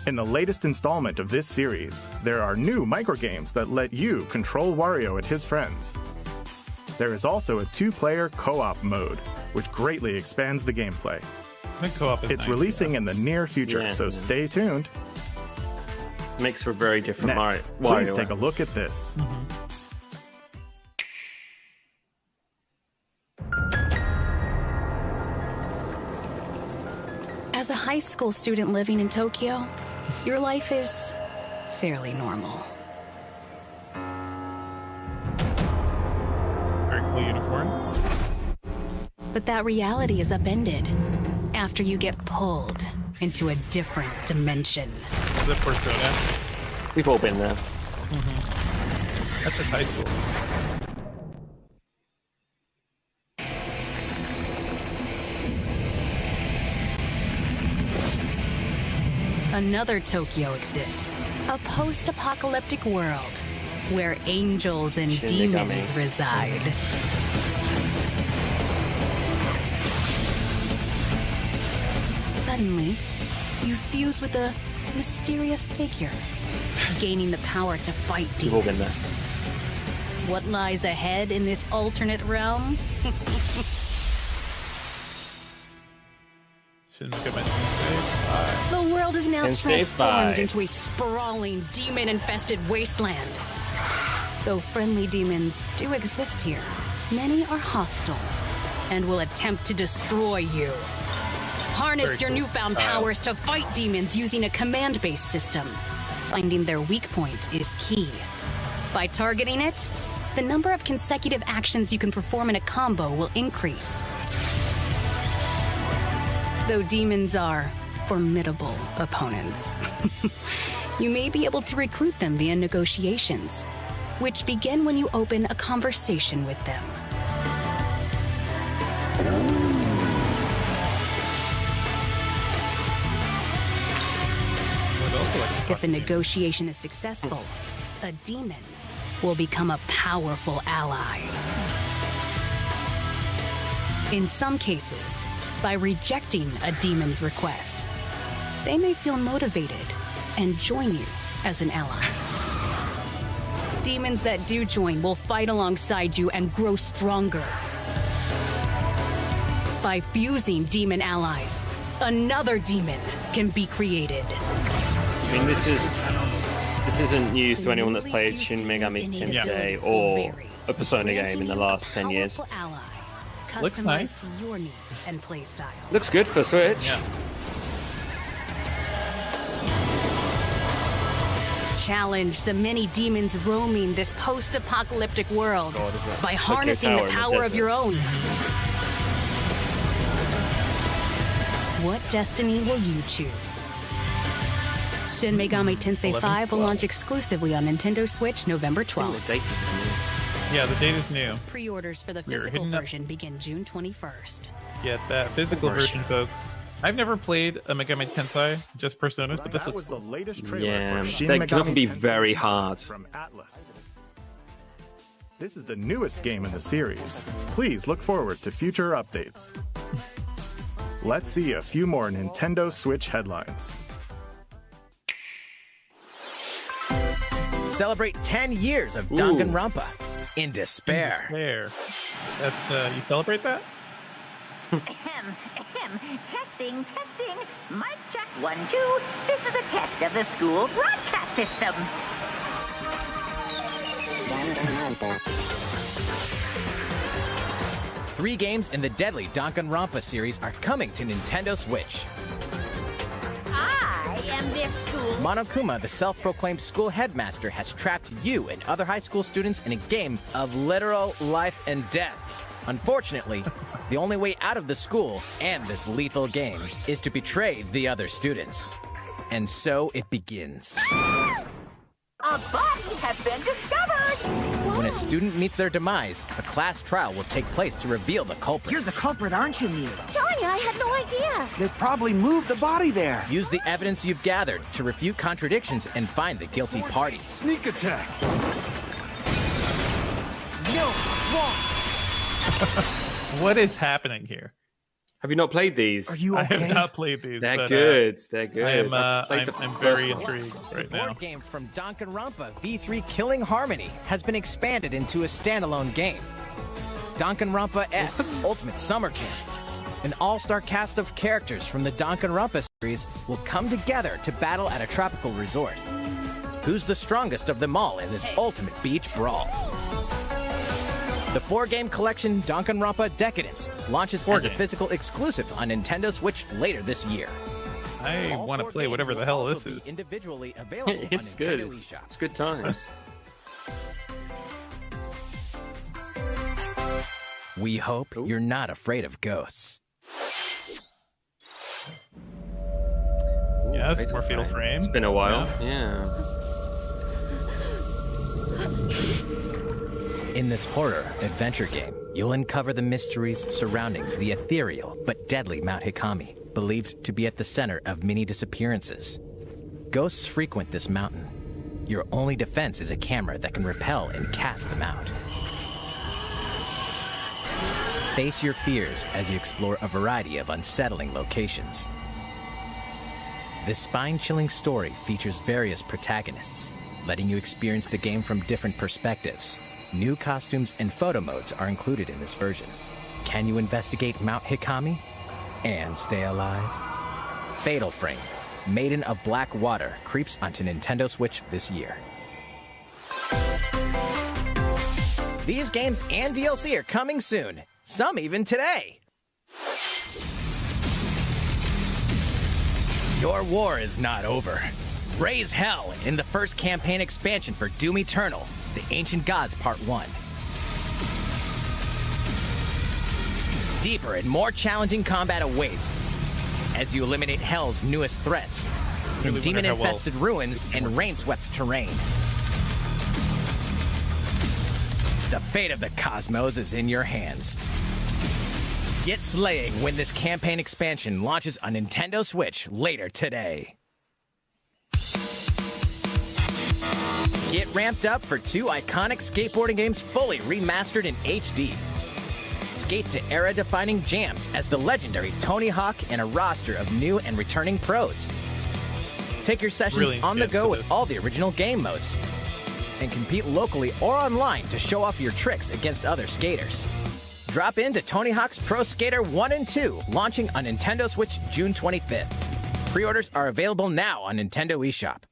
[SPEAKER 4] In the latest installment of this series, there are new microgames that let you control Wario and his friends. There is also a 2-player co-op mode, which greatly expands the gameplay.
[SPEAKER 1] I think co-op is
[SPEAKER 4] It's
[SPEAKER 1] nice,
[SPEAKER 4] releasing in the near future, so stay tuned.
[SPEAKER 2] Makes for a very different
[SPEAKER 4] Next,
[SPEAKER 2] Wario.
[SPEAKER 4] please take a look at this.
[SPEAKER 9] As a high school student living in Tokyo, your life is fairly normal.
[SPEAKER 1] Very cool uniforms.
[SPEAKER 9] But that reality is upended after you get pulled into a different dimension.
[SPEAKER 1] Is that for Kodak?
[SPEAKER 2] We've all been there.
[SPEAKER 1] That's just high school.
[SPEAKER 9] Another Tokyo exists. A post-apocalyptic world where angels and demons reside. Suddenly, you fuse with a mysterious figure, gaining the power to fight
[SPEAKER 2] We've all been
[SPEAKER 9] demons.
[SPEAKER 2] there.
[SPEAKER 9] What lies ahead in this alternate realm?
[SPEAKER 1] Shin Megami Tensei 5.
[SPEAKER 9] The world is now
[SPEAKER 2] Tensei
[SPEAKER 9] transformed
[SPEAKER 2] 5.
[SPEAKER 9] into a sprawling, demon-infested wasteland. Though friendly demons do exist here, many are hostile and will attempt to destroy you. Harness your newfound powers to fight demons using a command-based system. Finding their weak point is key. By targeting it, the number of consecutive actions you can perform in a combo will increase. Though demons are formidable opponents, you may be able to recruit them via negotiations, which begin when you open a conversation with them. If a negotiation is successful, a demon will become a powerful ally. In some cases, by rejecting a demon's request, they may feel motivated and join you as an ally. Demons that do join will fight alongside you and grow stronger. By fusing demon allies, another demon can be created.
[SPEAKER 2] I mean, this isn't news to anyone that's played Shin Megami Tensei or a Persona game in the last 10 years.
[SPEAKER 1] Looks nice.
[SPEAKER 9] To your needs and play style.
[SPEAKER 2] Looks good for Switch.
[SPEAKER 1] Yeah.
[SPEAKER 9] Challenge the many demons roaming this post-apocalyptic world by harnessing the power of your own. What destiny will you choose? Shin Megami Tensei 5 will launch exclusively on Nintendo Switch November 12th.
[SPEAKER 1] Yeah, the date is new.
[SPEAKER 9] Pre-orders for the physical version begin June 21st.
[SPEAKER 1] Get that physical version, folks. I've never played a Megami Tensei, just Personas, but this looks
[SPEAKER 4] the latest trailer
[SPEAKER 2] Yeah,
[SPEAKER 4] for Shin
[SPEAKER 2] they can often
[SPEAKER 4] Megami
[SPEAKER 2] be
[SPEAKER 4] Tensei
[SPEAKER 2] very hard.
[SPEAKER 4] From Atlas. This is the newest game in the series. Please look forward to future updates. Let's see a few more Nintendo Switch headlines.
[SPEAKER 7] Celebrate 10 years of Danganronpa in despair.
[SPEAKER 1] That's, you celebrate that?
[SPEAKER 10] Testing. Mic check 1, 2. This is a test of the school broadcast system.
[SPEAKER 7] Three games in the deadly Danganronpa series are coming to Nintendo Switch.
[SPEAKER 10] I am this school.
[SPEAKER 7] Monokuma, the self-proclaimed school headmaster, has trapped you and other high school students in a game of literal life and death. Unfortunately, the only way out of the school and this lethal game is to betray the other students. And so it begins.
[SPEAKER 10] A body has been discovered!
[SPEAKER 7] When a student meets their demise, a class trial will take place to reveal the culprit.
[SPEAKER 11] You're the culprit, aren't you, Miu?
[SPEAKER 10] Tanya, I had no idea.
[SPEAKER 11] They probably moved the body there.
[SPEAKER 7] Use the evidence you've gathered to refute contradictions and find the guilty party.
[SPEAKER 11] Sneak attack. No, what's wrong?
[SPEAKER 1] What is happening here?
[SPEAKER 2] Have you not played these?
[SPEAKER 11] Are you okay?
[SPEAKER 1] I have not played these.
[SPEAKER 2] They're
[SPEAKER 1] but,
[SPEAKER 2] good. They're good.
[SPEAKER 1] I'm very intrigued right
[SPEAKER 7] the
[SPEAKER 1] now.
[SPEAKER 7] board game from Danganronpa V3 Killing Harmony has been expanded into a standalone game. Danganronpa S Ultimate Summer Camp. An all-star cast of characters from the Danganronpa series will come together to battle at a tropical resort. Who's the strongest of them all in this ultimate beach brawl? The 4-game collection Danganronpa Decadence launches as a physical exclusive on Nintendo Switch later this year.
[SPEAKER 1] I want to play whatever the hell this is.
[SPEAKER 7] Individually available
[SPEAKER 2] It's
[SPEAKER 7] on
[SPEAKER 2] good.
[SPEAKER 7] Nintendo eShop.
[SPEAKER 2] It's good times.
[SPEAKER 7] We hope you're not afraid of ghosts.
[SPEAKER 1] Yeah, that's more Fatal Frame.
[SPEAKER 2] It's been a while. Yeah.
[SPEAKER 7] In this horror adventure game, you'll uncover the mysteries surrounding the ethereal but deadly Mount Hikami, believed to be at the center of many disappearances. Ghosts frequent this mountain. Your only defense is a camera that can repel and cast them out. Face your fears as you explore a variety of unsettling locations. This spine-chilling story features various protagonists, letting you experience the game from different perspectives. New costumes and photo modes are included in this version. Can you investigate Mount Hikami and stay alive? Fatal Frame, Maiden of Black Water, creeps onto Nintendo Switch this year. These games and DLC are coming soon, some even today. Your war is not over. Raise hell in the first campaign expansion for Doom Eternal, The Ancient Gods Part 1. Deeper and more challenging combat awaits as you eliminate Hell's newest threats in demon-infested ruins and rain-swept terrain. The fate of the cosmos is in your hands. Get slaying when this campaign expansion launches on Nintendo Switch later today. Get ramped up for 2 iconic skateboarding games fully remastered in HD. Skate to era-defining jams as the legendary Tony Hawk and a roster of new and returning pros. Take your sessions on the go with all the original game modes. And compete locally or online to show off your tricks against other skaters. Drop into Tony Hawk's Pro Skater 1 and 2, launching on Nintendo Switch June 25th. Pre-orders are available now on Nintendo eShop.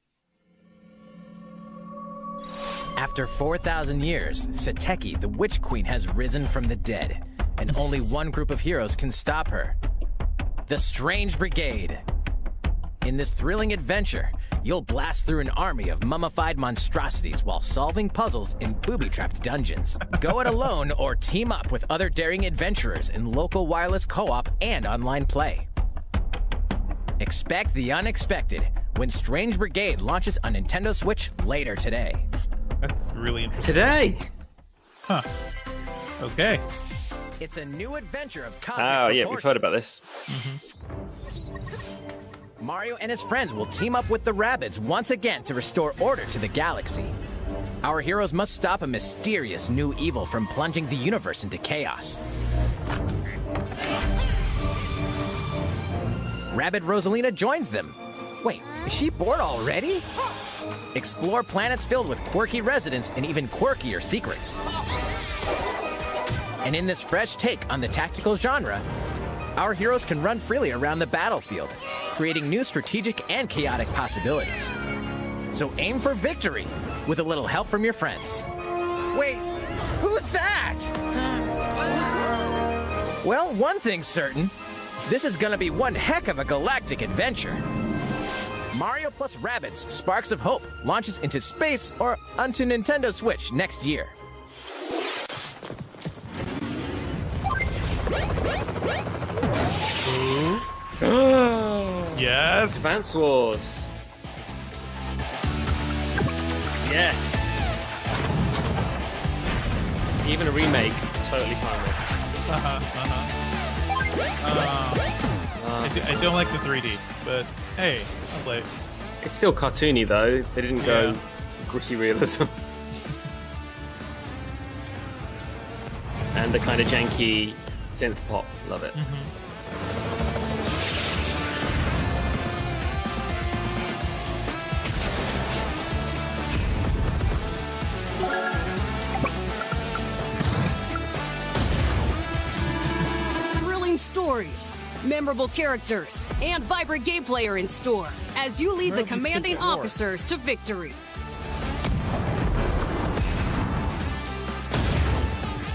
[SPEAKER 7] After 4,000 years, Sateki, the Witch Queen, has risen from the dead, and only one group of heroes can stop her. The Strange Brigade. In this thrilling adventure, you'll blast through an army of mummified monstrosities while solving puzzles in booby-trapped dungeons. Go it alone or team up with other daring adventurers in local wireless co-op and online play. Expect the unexpected when Strange Brigade launches on Nintendo Switch later today.
[SPEAKER 1] That's really interesting.
[SPEAKER 2] Today?
[SPEAKER 1] Huh. Okay.
[SPEAKER 7] It's a new adventure of cosmic
[SPEAKER 2] yeah, we've heard about this.
[SPEAKER 7] Mario and his friends will team up with the Rabbids once again to restore order to the galaxy. Our heroes must stop a mysterious new evil from plunging the universe into chaos. Rabbid Rosalina joins them. Wait, is she bored already? Explore planets filled with quirky residents and even quirkier secrets. And in this fresh take on the tactical genre, our heroes can run freely around the battlefield, creating new strategic and chaotic possibilities. So aim for victory with a little help from your friends. Wait, who's that? Well, one thing's certain. This is gonna be one heck of a galactic adventure. Mario plus Rabbids Sparks of Hope launches into space or onto Nintendo Switch next year.
[SPEAKER 1] Yes.
[SPEAKER 2] Advance Wars. Yes. Even a remake, totally fine with.
[SPEAKER 1] I don't like the 3D, but hey, I'll play.
[SPEAKER 2] It's still cartoony though. They didn't go gritty realism. And the kind of janky synth pop. Love it.
[SPEAKER 9] Stories, memorable characters, and vibrant gameplay are in store as you lead the commanding officers to victory.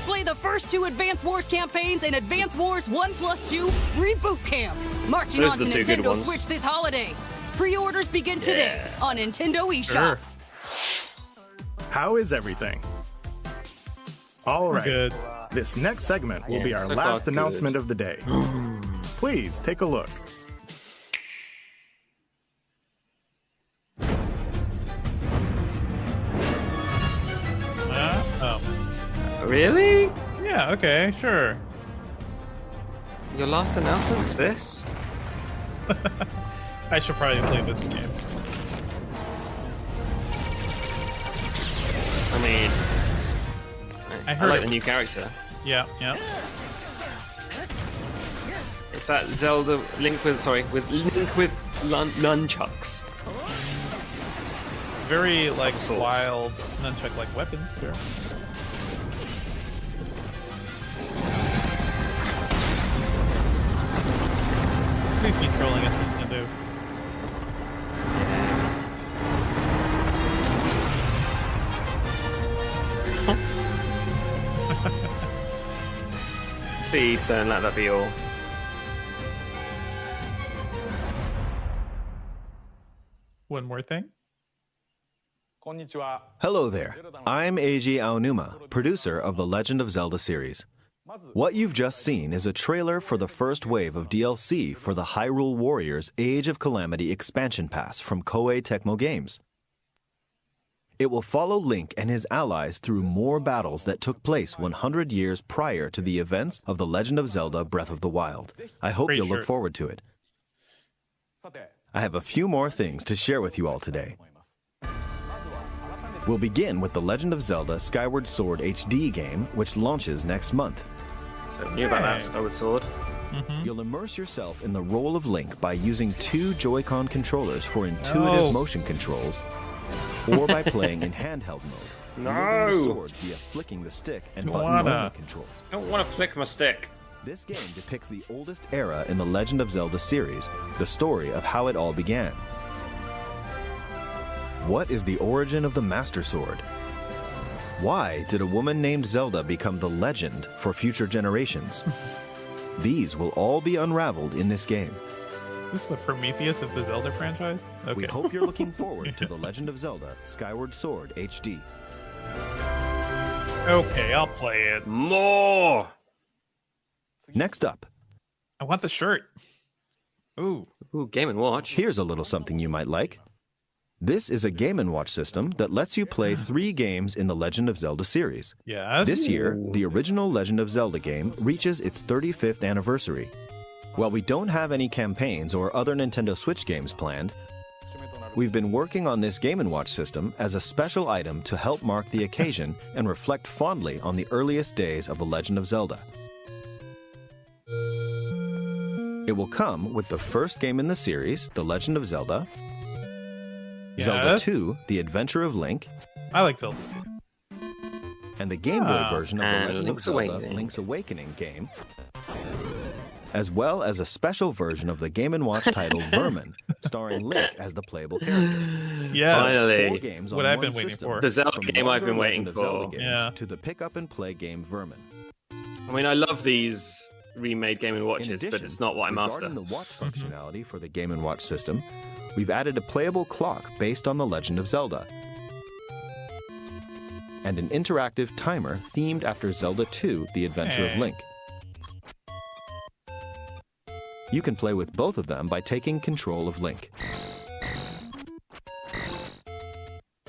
[SPEAKER 9] Play the first 2 Advance Wars campaigns in Advance Wars 1+2 Reboot Camp, marching on to Nintendo Switch this holiday. Pre-orders begin today on Nintendo eShop.
[SPEAKER 4] How is everything? All right.
[SPEAKER 1] Good.
[SPEAKER 4] This next segment will be our last announcement of the day. Please take a look.
[SPEAKER 2] Really?
[SPEAKER 1] Yeah, okay, sure.
[SPEAKER 2] Your last announcement's this?
[SPEAKER 1] I should probably play this game.
[SPEAKER 2] I mean,
[SPEAKER 1] I heard
[SPEAKER 2] like the new character.
[SPEAKER 1] Yeah, yeah.
[SPEAKER 2] It's that Zelda Link with nunchucks.
[SPEAKER 1] Very like wild nunchuck-like weapons. Sure. Please be trolling us, Nintendo.
[SPEAKER 2] Please don't let that be all.
[SPEAKER 1] One more thing.
[SPEAKER 12] Hello there. I'm Eiji Aonuma, producer of the Legend of Zelda series. What you've just seen is a trailer for the first wave of DLC for the Hyrule Warriors Age of Calamity expansion pass from Koei Tecmo Games. It will follow Link and his allies through more battles that took place 100 years prior to the events of The Legend of Zelda Breath of the Wild. I hope you'll look forward to it. I have a few more things to share with you all today. We'll begin with The Legend of Zelda Skyward Sword HD game, which launches next month.
[SPEAKER 2] So new about that Skyward Sword.
[SPEAKER 12] You'll immerse yourself in the role of Link by using 2 Joy-Con controllers for intuitive motion controls, or by playing in handheld mode.
[SPEAKER 2] No!
[SPEAKER 12] Using the sword via flicking the stick and button-only controls.
[SPEAKER 2] I don't want to flick my stick.
[SPEAKER 12] This game depicts the oldest era in the Legend of Zelda series, the story of how it all began. What is the origin of the Master Sword? Why did a woman named Zelda become the legend for future generations? These will all be unraveled in this game.
[SPEAKER 1] Is this the Prometheus of the Zelda franchise? Okay.
[SPEAKER 12] We hope you're looking forward to The Legend of Zelda Skyward Sword HD.
[SPEAKER 1] Okay, I'll play it.
[SPEAKER 2] More!
[SPEAKER 12] Next up.
[SPEAKER 1] I want the shirt.
[SPEAKER 2] Ooh, Game & Watch.
[SPEAKER 12] Here's a little something you might like. This is a Game & Watch system that lets you play 3 games in the Legend of Zelda series.
[SPEAKER 1] Yes.
[SPEAKER 12] This year, the original Legend of Zelda game reaches its 35th anniversary. While we don't have any campaigns or other Nintendo Switch games planned, we've been working on this Game & Watch system as a special item to help mark the occasion and reflect fondly on the earliest days of The Legend of Zelda. It will come with the first game in the series, The Legend of Zelda, Zelda 2, The Adventure of Link.
[SPEAKER 1] I like Zelda 2.
[SPEAKER 12] And the Game Boy version of The Legend
[SPEAKER 2] Link's
[SPEAKER 12] of Zelda,
[SPEAKER 2] Awakening.
[SPEAKER 12] Link's Awakening game, as well as a special version of the Game & Watch title Vermin, starring Link as the playable character.
[SPEAKER 1] Yes.
[SPEAKER 2] Finally.
[SPEAKER 12] 4 games
[SPEAKER 1] What
[SPEAKER 12] on
[SPEAKER 1] I've
[SPEAKER 12] one
[SPEAKER 1] been waiting
[SPEAKER 12] system,
[SPEAKER 1] for.
[SPEAKER 2] The Zelda
[SPEAKER 12] from
[SPEAKER 2] game I've been
[SPEAKER 12] Legend
[SPEAKER 2] waiting
[SPEAKER 12] of Zelda
[SPEAKER 2] for.
[SPEAKER 12] games
[SPEAKER 1] Yeah.
[SPEAKER 12] to the pick-up-and-play game Vermin.
[SPEAKER 2] I mean, I love these remade Game & Watches,
[SPEAKER 12] In addition,
[SPEAKER 2] but it's not what I'm after.
[SPEAKER 12] regarding the watch functionality for the Game & Watch system, we've added a playable clock based on The Legend of Zelda, and an interactive timer themed after Zelda 2, The Adventure of Link. You can play with both of them by taking control of Link.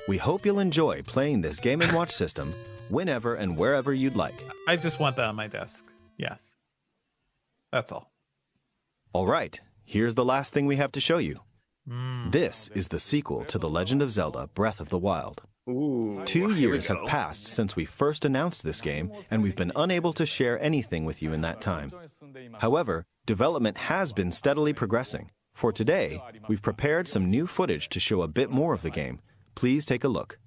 [SPEAKER 12] We hope you'll enjoy playing this Game & Watch system whenever and wherever you'd like.
[SPEAKER 1] I just want that on my desk. Yes. That's all.
[SPEAKER 12] All right, here's the last thing we have to show you. This is the sequel to The Legend of Zelda Breath of the Wild.
[SPEAKER 2] Ooh,
[SPEAKER 12] 2
[SPEAKER 2] here we
[SPEAKER 12] years
[SPEAKER 2] go.
[SPEAKER 12] have passed since we first announced this game, and we've been unable to share anything with you in that time. However, development has been steadily progressing. For today, we've prepared some new footage to show a bit more of the game. Please take a look.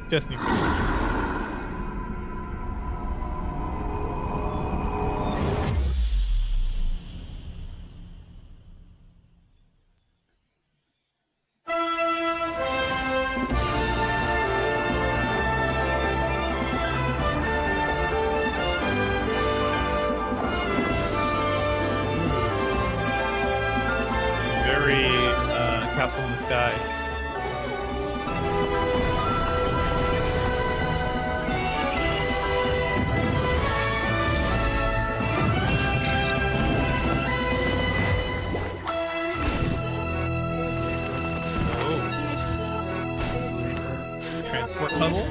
[SPEAKER 1] Just new. Very Castle in the Sky. Transport puzzle.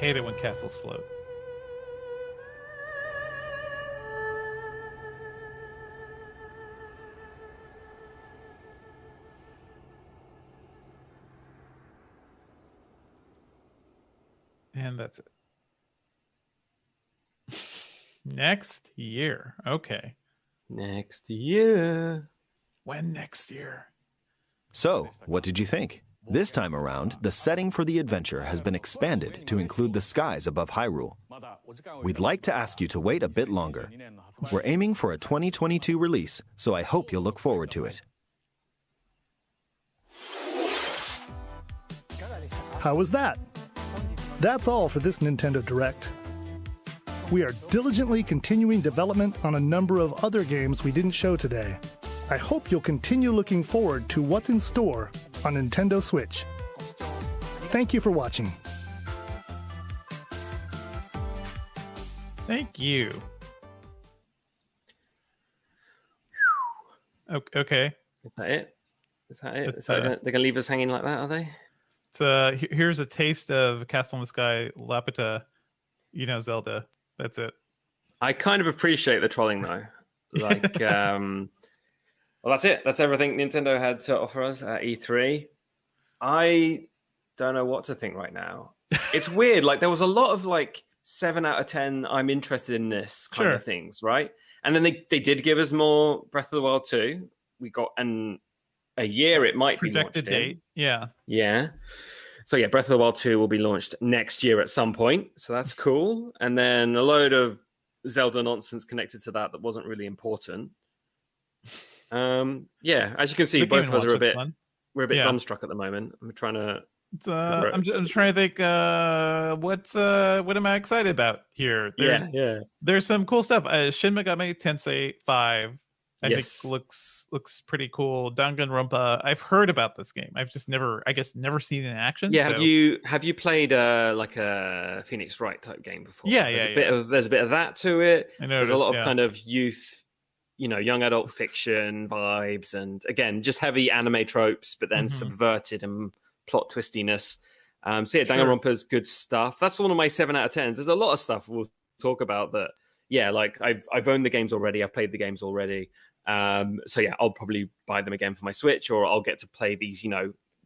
[SPEAKER 1] Hate it when castles float. And that's it. Next year. Okay.
[SPEAKER 2] Next year.
[SPEAKER 1] When next year?
[SPEAKER 12] So, what did you think? This time around, the setting for the adventure has been expanded to include the skies above Hyrule. We'd like to ask you to wait a bit longer. We're aiming for a 2022 release, so I hope you'll look forward to it.
[SPEAKER 3] How was that? That's all for this Nintendo Direct. We are diligently continuing development on a number of other games we didn't show today. I hope you'll continue looking forward to what's in store on Nintendo Switch. Thank you for watching.
[SPEAKER 1] Thank you. Okay.
[SPEAKER 2] Is that it? They're going to leave us hanging like that, are they?
[SPEAKER 1] Here's a taste of Castle in the Sky Laputa, Zelda. That's it.
[SPEAKER 2] I kind of appreciate the trolling though. Like, well, that's it. That's everything Nintendo had to offer us at E3. I don't know what to think right now. It's weird. Like, there was a lot of 7 out of 10. I'm interested in this kind of things, right? And then they did give us more Breath of the Wild 2. We got a year it might
[SPEAKER 1] projected
[SPEAKER 2] be
[SPEAKER 1] date.
[SPEAKER 2] Yeah. So yeah, Breath of the Wild 2 will be launched next year at some point. So that's cool. And then a load of Zelda nonsense connected to that wasn't really important. Yeah, as you can see, both of us are a bit dumbstruck at the moment. I'm trying to
[SPEAKER 1] I'm trying to think what am I excited about here? There's some cool stuff. Shin Megami Tensei 5 I think looks pretty cool. Danganronpa. I've heard about this game. I've just never seen it in action.
[SPEAKER 2] Yeah, so. Have you played like a Phoenix Wright type game before? There's a bit of that to it. There's a lot of kind of youth, young adult fiction vibes, and again, just heavy anime tropes, but then subverted and plot twistiness. Danganronpa's good stuff. That's one of my 7 out of 10s. There's a lot of stuff we'll talk about that. Yeah, like I've owned the games already. I've played the games already. So yeah, I'll probably buy them again for my Switch, or I'll get to play these,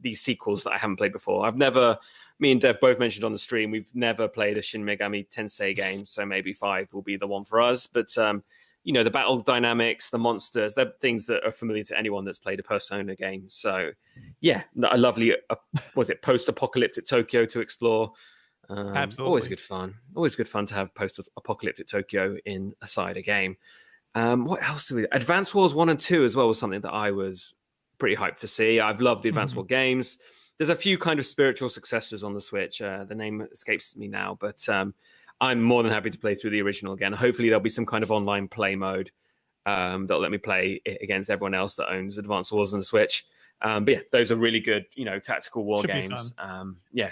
[SPEAKER 2] these sequels that I haven't played before. Me and Dev both mentioned on the stream, we've never played a Shin Megami Tensei game, so maybe 5 will be the one for us. But the battle dynamics, the monsters, they're things that are familiar to anyone that's played a Persona game. So yeah, a lovely, post-apocalyptic Tokyo to explore.
[SPEAKER 1] Absolutely.
[SPEAKER 2] Always good fun to have post-apocalyptic Tokyo in a cider game. What else do we... Advance Wars 1 and 2 as well was something that I was pretty hyped to see. I've loved the Advance War games. There's a few kind of spiritual successors on the Switch. The name escapes me now, but I'm more than happy to play through the original again. Hopefully there'll be some kind of online play mode that'll let me play it against everyone else that owns Advance Wars on the Switch. But yeah, those are really good, tactical war games.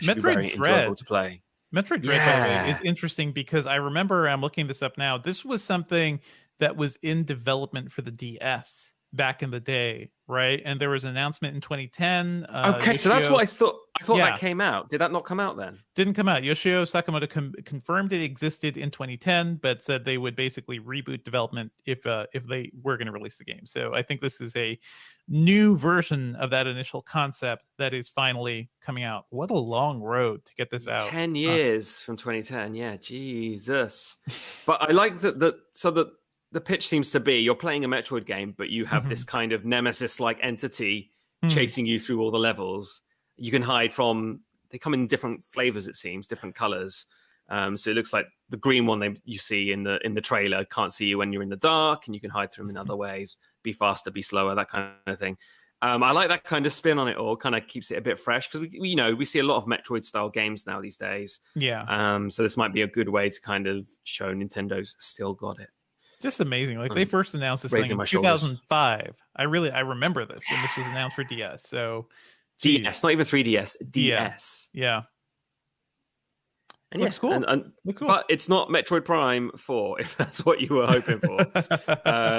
[SPEAKER 2] Should be very enjoyable to play.
[SPEAKER 1] Metroid Dread, by the way, is interesting because I remember, I'm looking this up now, this was something that was in development for the DS back in the day, right? And there was an announcement in 2010.
[SPEAKER 2] Okay, so that's what I thought. I thought that came out. Did that not come out then?
[SPEAKER 1] Didn't come out. Yoshio Sakamoto confirmed it existed in 2010, but said they would basically reboot development if they were going to release the game. So I think this is a new version of that initial concept that is finally coming out. What a long road to get this out.
[SPEAKER 2] 10 years from 2010. Yeah, Jesus. But I like that. The pitch seems to be you're playing a Metroid game, but you have this kind of nemesis-like entity chasing you through all the levels. You can hide from... They come in different flavors, it seems, different colors. So it looks like the green one you see in the trailer can't see you when you're in the dark, and you can hide through them in other ways. Be faster, be slower, that kind of thing. I like that kind of spin on it all. Kind of keeps it a bit fresh because we see a lot of Metroid-style games now these days.
[SPEAKER 1] Yeah.
[SPEAKER 2] So this might be a good way to kind of show Nintendo's still got it.
[SPEAKER 1] Just amazing. Like they first announced this thing in 2005. I remember this when this was announced for DS. So
[SPEAKER 2] DS, not even 3DS, DS.
[SPEAKER 1] Yeah.
[SPEAKER 2] And
[SPEAKER 1] looks cool.
[SPEAKER 2] Looks cool. But it's not Metroid Prime 4, if that's what you were hoping for.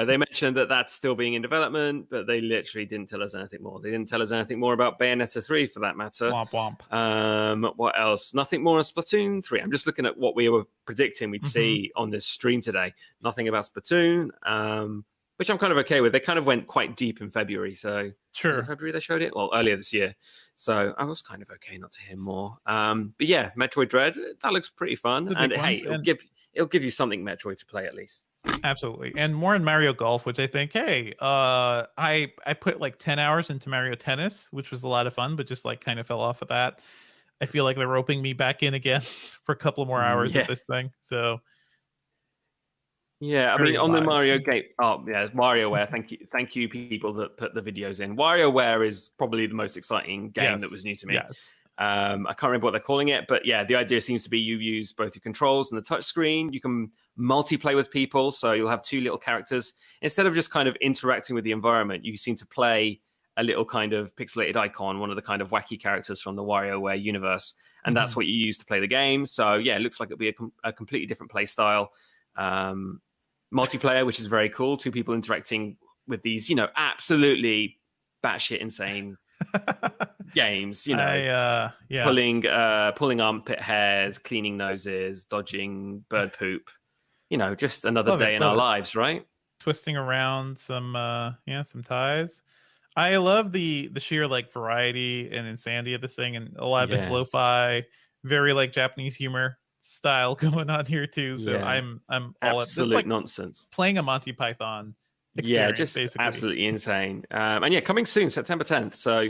[SPEAKER 2] They mentioned that that's still being in development, but they literally didn't tell us anything more. They didn't tell us anything more about Bayonetta 3, for that matter.
[SPEAKER 1] Womp womp.
[SPEAKER 2] What else? Nothing more on Splatoon 3. I'm just looking at what we were predicting we'd see on this stream today. Nothing about Splatoon. which I'm kind of okay with. They kind of went quite deep in February, so
[SPEAKER 1] sure.
[SPEAKER 2] Was it February they showed it? Well, earlier this year, so I was kind of okay not to hear more. But yeah, Metroid Dread, that looks pretty fun, and hey, it'll give you something Metroid to play at least.
[SPEAKER 1] Absolutely, and more in Mario Golf, which I think, hey, I put like 10 hours into Mario Tennis, which was a lot of fun, but just like kind of fell off of that. I feel like they're roping me back in again for a couple more hours of this thing. So,
[SPEAKER 2] yeah, I mean, on the Mario game, WarioWare. Thank you, people that put the videos in. WarioWare is probably the most exciting game that was new to me.
[SPEAKER 1] Yes.
[SPEAKER 2] I can't remember what they're calling it, but yeah, the idea seems to be you use both your controls and the touch screen. You can multiplayer with people, so you'll have two little characters. Instead of just kind of interacting with the environment, you seem to play a little kind of pixelated icon, one of the kind of wacky characters from the WarioWare universe, and that's what you use to play the game. So yeah, it looks like it'll be a completely different play style. Multiplayer, which is very cool. Two people interacting with these, absolutely batshit insane games, pulling armpit hairs, cleaning noses, dodging bird poop, just another day in our lives, right?
[SPEAKER 1] Twisting around some ties. I love the sheer like variety and insanity of this thing, and a lot of it's lo-fi, very like Japanese humor style going on here too. So I'm all
[SPEAKER 2] absolute like nonsense.
[SPEAKER 1] Playing a Monty Python.
[SPEAKER 2] Just basically. Absolutely insane. And coming soon, September 10th. So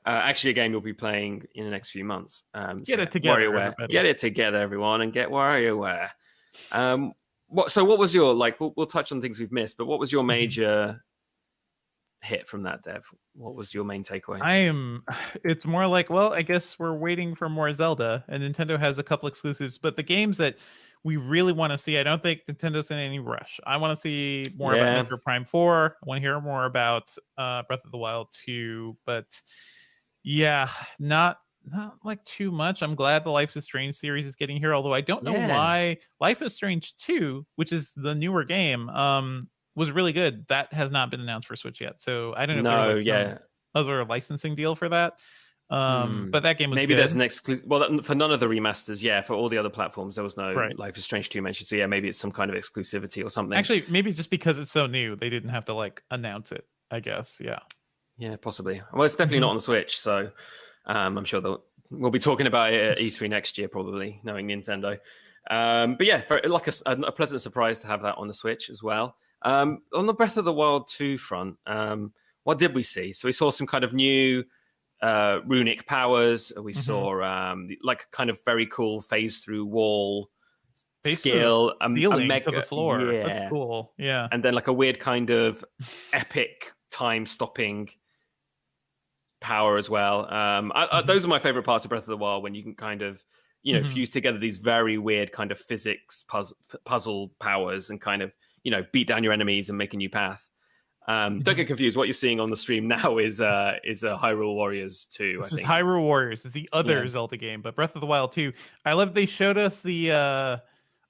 [SPEAKER 2] actually a game you'll be playing in the next few months.
[SPEAKER 1] Get it together.
[SPEAKER 2] WarioWare. Get it together, everyone, and get WarioWare. What was your, like, we'll touch on things we've missed, but what was your major hit from that, Dev? What was your main takeaway?
[SPEAKER 1] It's more like, well, I guess we're waiting for more Zelda, and Nintendo has a couple exclusives, but the games that we really want to see, I don't think Nintendo's in any rush. I want to see more about Metroid Prime 4. I want to hear more about Breath of the Wild 2, but yeah, not like too much. I'm glad the Life is Strange series is getting here, although I don't know why Life is Strange 2, which is the newer game, was really good. That has not been announced for Switch yet, so I don't know. Was there a licensing deal for that? But that game was
[SPEAKER 2] maybe
[SPEAKER 1] good.
[SPEAKER 2] There's an exclusive. Well, for none of the remasters, for all the other platforms, there was no Life is Strange 2 mentioned. So yeah, maybe it's some kind of exclusivity or something.
[SPEAKER 1] Actually, maybe just because it's so new, they didn't have to like announce it. I guess,
[SPEAKER 2] yeah, possibly. Well, it's definitely not on the Switch, so I'm sure we'll be talking about it at E3 next year, probably, knowing Nintendo. But yeah, a pleasant surprise to have that on the Switch as well. On the Breath of the Wild 2 front, what did we see? So we saw some kind of new runic powers. We saw like kind of very cool phase through wall skill,
[SPEAKER 1] ceiling to the floor. Yeah. That's cool. Yeah,
[SPEAKER 2] and then like a weird kind of epic time-stopping power as well. Those are my favorite parts of Breath of the Wild, when you can kind of fuse together these very weird kind of physics puzzle powers and kind of beat down your enemies and make a new path. Don't get confused. What you're seeing on the stream now is Hyrule Warriors 2.
[SPEAKER 1] This is Hyrule Warriors. It's the other Zelda game, but Breath of the Wild 2. I love they showed us a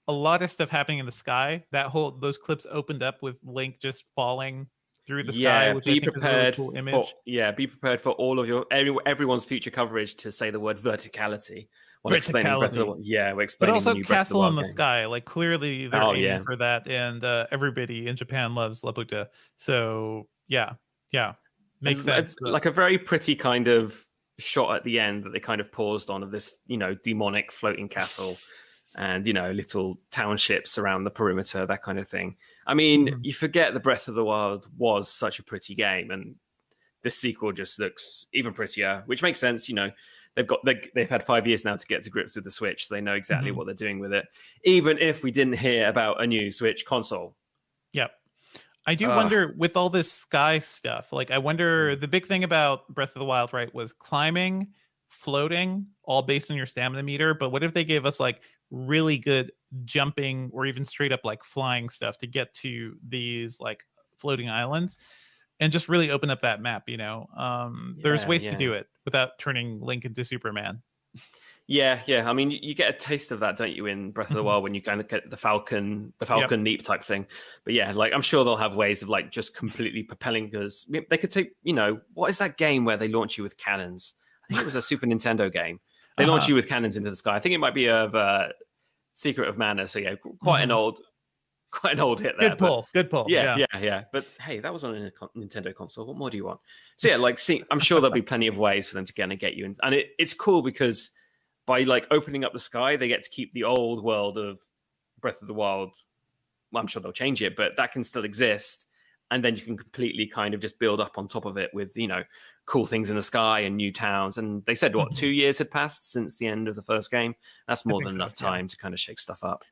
[SPEAKER 1] lot of stuff happening in the sky. Those clips opened up with Link just falling through the sky, which I think is a really cool image.
[SPEAKER 2] Be prepared for all of everyone's future coverage to say the word verticality. We're explaining
[SPEAKER 1] but also Castle in the Sky. Like clearly they're aiming for that, and everybody in Japan loves Laputa. So makes sense.
[SPEAKER 2] It's like a very pretty kind of shot at the end that they kind of paused on of this, demonic floating castle, and little townships around the perimeter, that kind of thing. I mean, you forget the Breath of the Wild was such a pretty game, and this sequel just looks even prettier, which makes sense. They've had 5 years now to get to grips with the Switch, so they know exactly what they're doing with it. Even if we didn't hear about a new Switch console.
[SPEAKER 1] Yep. I do wonder, with all this sky stuff, like I wonder, the big thing about Breath of the Wild, right, was climbing, floating, all based on your stamina meter. But what if they gave us like really good jumping or even straight up like flying stuff to get to these like floating islands? And just really open up that map, There's ways to do it without turning Link into Superman.
[SPEAKER 2] Yeah. I mean, you get a taste of that, don't you, in Breath of the Wild, when you kind of get the Falcon Leap type thing. But yeah, like I'm sure they'll have ways of like just completely propelling us. They could take, what is that game where they launch you with cannons? I think it was a Super Nintendo game. They launch you with cannons into the sky. I think it might be of Secret of Mana. So yeah, quite an old quite an old hit there.
[SPEAKER 1] Good pull.
[SPEAKER 2] Yeah. But hey, that was on a Nintendo console. What more do you want? So yeah, like, I'm sure there'll be plenty of ways for them to kind of get you in. And it's cool because by like opening up the sky, they get to keep the old world of Breath of the Wild. Well, I'm sure they'll change it, but that can still exist. And then you can completely kind of just build up on top of it with, cool things in the sky and new towns. And they said, 2 years had passed since the end of the first game? That's more than enough time to kind of shake stuff up.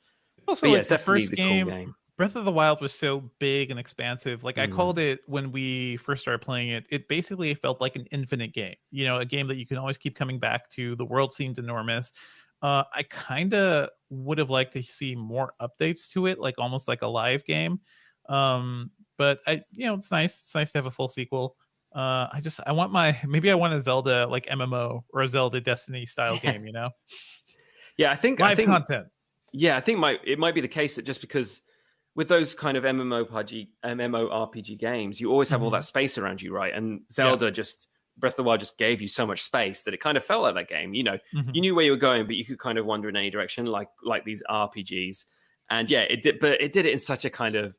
[SPEAKER 1] Also,
[SPEAKER 2] but
[SPEAKER 1] like,
[SPEAKER 2] it's
[SPEAKER 1] the
[SPEAKER 2] definitely
[SPEAKER 1] first
[SPEAKER 2] the
[SPEAKER 1] game,
[SPEAKER 2] cool game.
[SPEAKER 1] Breath of the Wild was so big and expansive. Like I called it when we first started playing it, it basically felt like an infinite game. A game that you can always keep coming back to. The world seemed enormous. I kind of would have liked to see more updates to it, like almost like a live game. But it's nice. It's nice to have a full sequel. I want maybe I want a Zelda like MMO or a Zelda Destiny style game,
[SPEAKER 2] Yeah, I think
[SPEAKER 1] live content.
[SPEAKER 2] Yeah, I think it might be the case that just because with those kind of MMORPG games, you always have all that space around you, right? And Zelda Breath of the Wild just gave you so much space that it kind of felt like that game. You knew where you were going, but you could kind of wander in any direction, like these RPGs. And yeah, it did, but it did it in such a kind of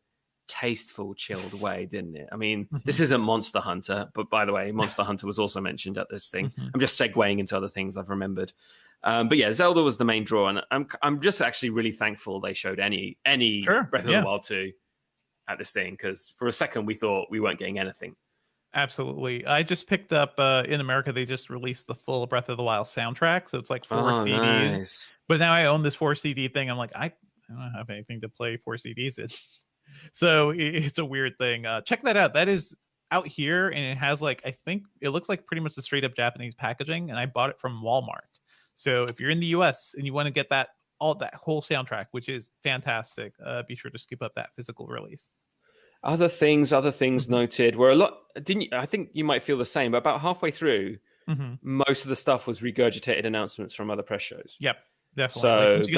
[SPEAKER 2] tasteful, chilled way, didn't it? I mean, this isn't Monster Hunter, but by the way, Monster Hunter was also mentioned at this thing. I'm just segueing into other things I've remembered. But yeah, Zelda was the main draw, and I'm just actually really thankful they showed any Breath of the Wild 2 at this thing, because for a second we thought we weren't getting anything.
[SPEAKER 1] Absolutely. I just picked up in America, they just released the full Breath of the Wild soundtrack, so it's like 4 CDs. Nice. But now I own this 4 CD thing. I'm like, I don't have anything to play 4 CDs in. So it's a weird thing. Check that out. That is out here, and it has like, I think it looks like pretty much the straight up Japanese packaging, and I bought it from Walmart. So if you're in the US and you want to get that whole soundtrack, which is fantastic, be sure to scoop up that physical release.
[SPEAKER 2] Other things noted were a lot. I think you might feel the same, but about halfway through, most of the stuff was regurgitated announcements from other press shows.
[SPEAKER 1] Yep, definitely.
[SPEAKER 2] So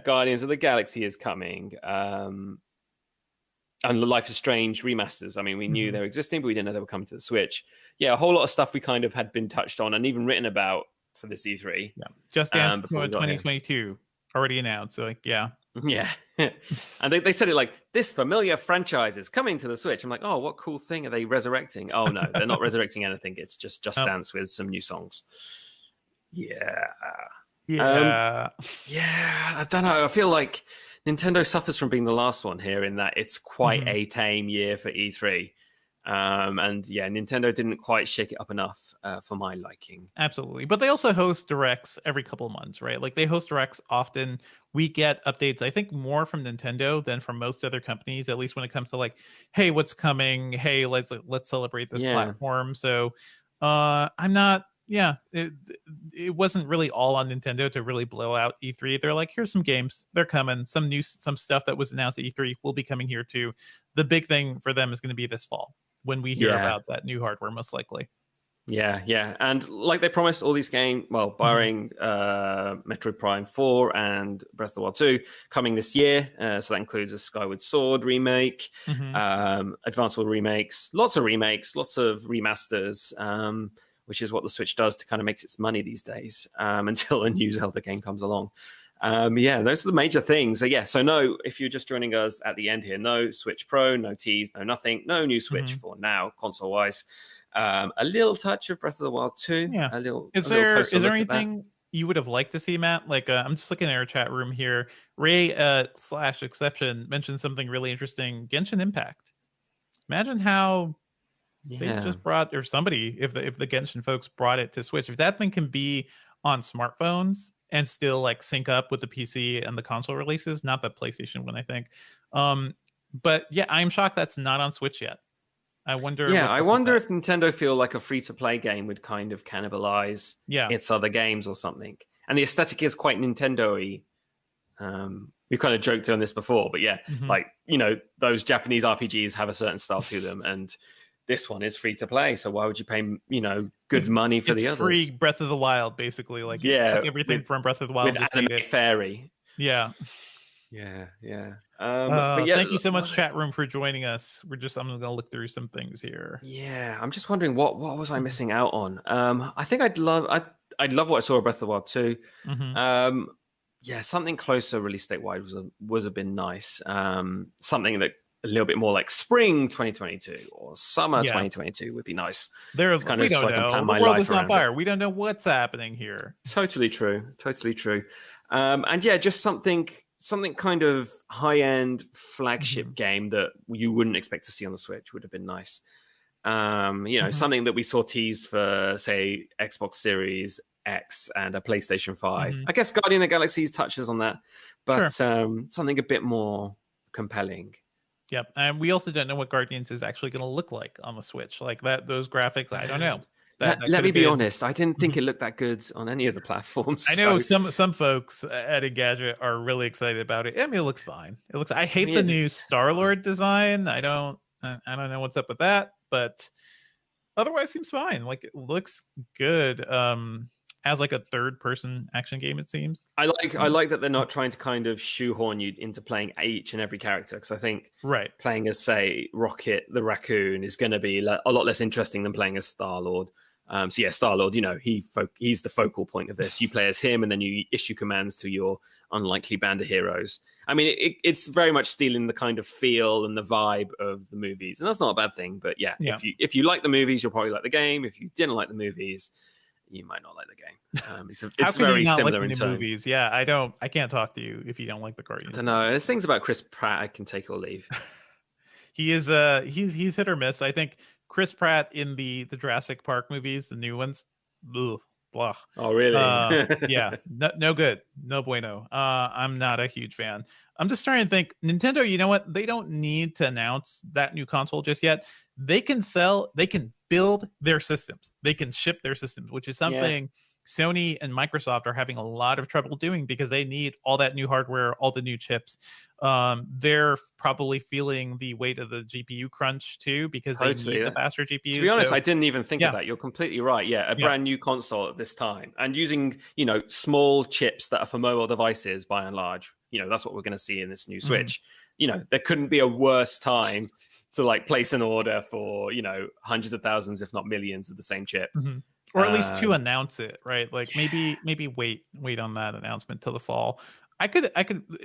[SPEAKER 2] Guardians of the Galaxy is coming, and the Life is Strange remasters. I mean, we knew they were existing, but we didn't know they were coming to the Switch. Yeah, a whole lot of stuff we kind of had been touched on and even written about for this E3.
[SPEAKER 1] Yeah, Just Dance 2022 already announced. So
[SPEAKER 2] yeah. And they said it like, this familiar franchise is coming to the Switch. I'm like, oh, what cool thing are they resurrecting? Oh no, they're not resurrecting anything. It's just Dance with some new songs. Yeah. I don't know. I feel like Nintendo suffers from being the last one here in that it's quite a tame year for E3. And yeah, Nintendo didn't quite shake it up enough for my liking.
[SPEAKER 1] Absolutely. But they also host directs every couple of months, right? Like they host directs often. We get updates, I think, more from Nintendo than from most other companies, at least when it comes to like, hey, what's coming? Hey, let's celebrate this platform. So I'm not, it wasn't really all on Nintendo to really blow out E3. They're like, here's some games. They're coming. Some stuff that was announced at E3 will be coming here too. The big thing for them is going to be this fall when we hear about that new hardware, most likely.
[SPEAKER 2] Yeah. And like they promised, all these games, well, barring Metroid Prime 4 and Breath of the Wild 2, coming this year. So that includes a Skyward Sword remake, Advance Wars remakes, lots of remasters, which is what the Switch does to kind of makes its money these days, until a new Zelda game comes along. Those are the major things. So no, if you're just joining us at the end here, no Switch Pro, no tease, no nothing, no new Switch for now, console-wise. A little touch of Breath of the Wild 2.
[SPEAKER 1] Yeah. Is there anything you would have liked to see, Matt? Like, I'm just looking at our chat room here. Ray /Exception mentioned something really interesting. Genshin Impact. Imagine how they just brought, or somebody, if the Genshin folks brought it to Switch. If that thing can be on smartphones and still like sync up with the PC and the console releases, not the PlayStation one, I think. But yeah, I'm shocked that's not on Switch yet. I wonder if Nintendo feel like a free-to-play game would kind of cannibalize its other games or something. And the aesthetic is quite Nintendo-y. We've kind of joked on this before, but like, those Japanese RPGs have a certain style to them, and this one is free-to-play, so why would you pay, good money for the others? It's free Breath of the Wild, basically. Like, took everything from Breath of the Wild. With Anime Fairy. Yeah. Thank you so much, chat room, for joining us. I'm gonna look through some things here. I'm just wondering what was I missing out on. I think I'd love what I saw of Breath of the Wild 2.
[SPEAKER 2] Yeah, something closer release date wise would have been nice. Something that a little bit more like spring 2022 or summer 2022 would be nice.
[SPEAKER 1] There's
[SPEAKER 2] kind
[SPEAKER 1] we
[SPEAKER 2] of
[SPEAKER 1] don't
[SPEAKER 2] so I can
[SPEAKER 1] know.
[SPEAKER 2] plan
[SPEAKER 1] The
[SPEAKER 2] my
[SPEAKER 1] world
[SPEAKER 2] life
[SPEAKER 1] is on
[SPEAKER 2] around
[SPEAKER 1] fire.
[SPEAKER 2] it.
[SPEAKER 1] We don't know what's happening here.
[SPEAKER 2] Totally true. And yeah, just something kind of high-end flagship game that you wouldn't expect to see on the Switch would have been nice. Something that we saw teased for, say, Xbox Series X and a PlayStation 5. I guess Guardian of the Galaxy touches on that, but something a bit more compelling.
[SPEAKER 1] Yep, and we also don't know what Guardians is actually going to look like on the Switch. Like those graphics, I don't know.
[SPEAKER 2] Let me be honest. I didn't think it looked that good on any of the platforms.
[SPEAKER 1] I know some folks at Engadget are really excited about it. I mean, it looks fine. I hate the new Star-Lord design. I don't know what's up with that, but otherwise seems fine. Like it looks good. As like a third-person action game, it seems.
[SPEAKER 2] I like that they're not trying to kind of shoehorn you into playing each and every character, because I think playing as, say, Rocket the Raccoon is going to be a lot less interesting than playing as Star-Lord. Star-Lord, he's the focal point of this. You play as him, and then you issue commands to your unlikely band of heroes. I mean, it's very much stealing the kind of feel and the vibe of the movies, and that's not a bad thing. But yeah. If you like the movies, you'll probably like the game. If you didn't like the movies, you might not like the game. It's very similar in tone.
[SPEAKER 1] Movies. Yeah, I can't talk to you if you don't like the Guardians.
[SPEAKER 2] I don't know. There's things about Chris Pratt I can take or leave.
[SPEAKER 1] He is he's hit or miss. I think Chris Pratt in the Jurassic Park movies, the new ones, blah.
[SPEAKER 2] Oh, really?
[SPEAKER 1] Yeah, no good, no bueno. I'm not a huge fan. I'm just trying to think. Nintendo, you know what? They don't need to announce that new console just yet. They can build their systems. They can ship their systems, which is something Sony and Microsoft are having a lot of trouble doing because they need all that new hardware, all the new chips. They're probably feeling the weight of the GPU crunch too, because they need the faster GPUs.
[SPEAKER 2] To be honest, I didn't even think of that. You're completely right. Yeah, a brand new console at this time, and using small chips that are for mobile devices by and large. That's what we're going to see in this new Switch. There couldn't be a worse time to place an order for hundreds of thousands, if not millions, of the same chip.
[SPEAKER 1] Or at least to announce it, right? Maybe wait on that announcement till the fall. I could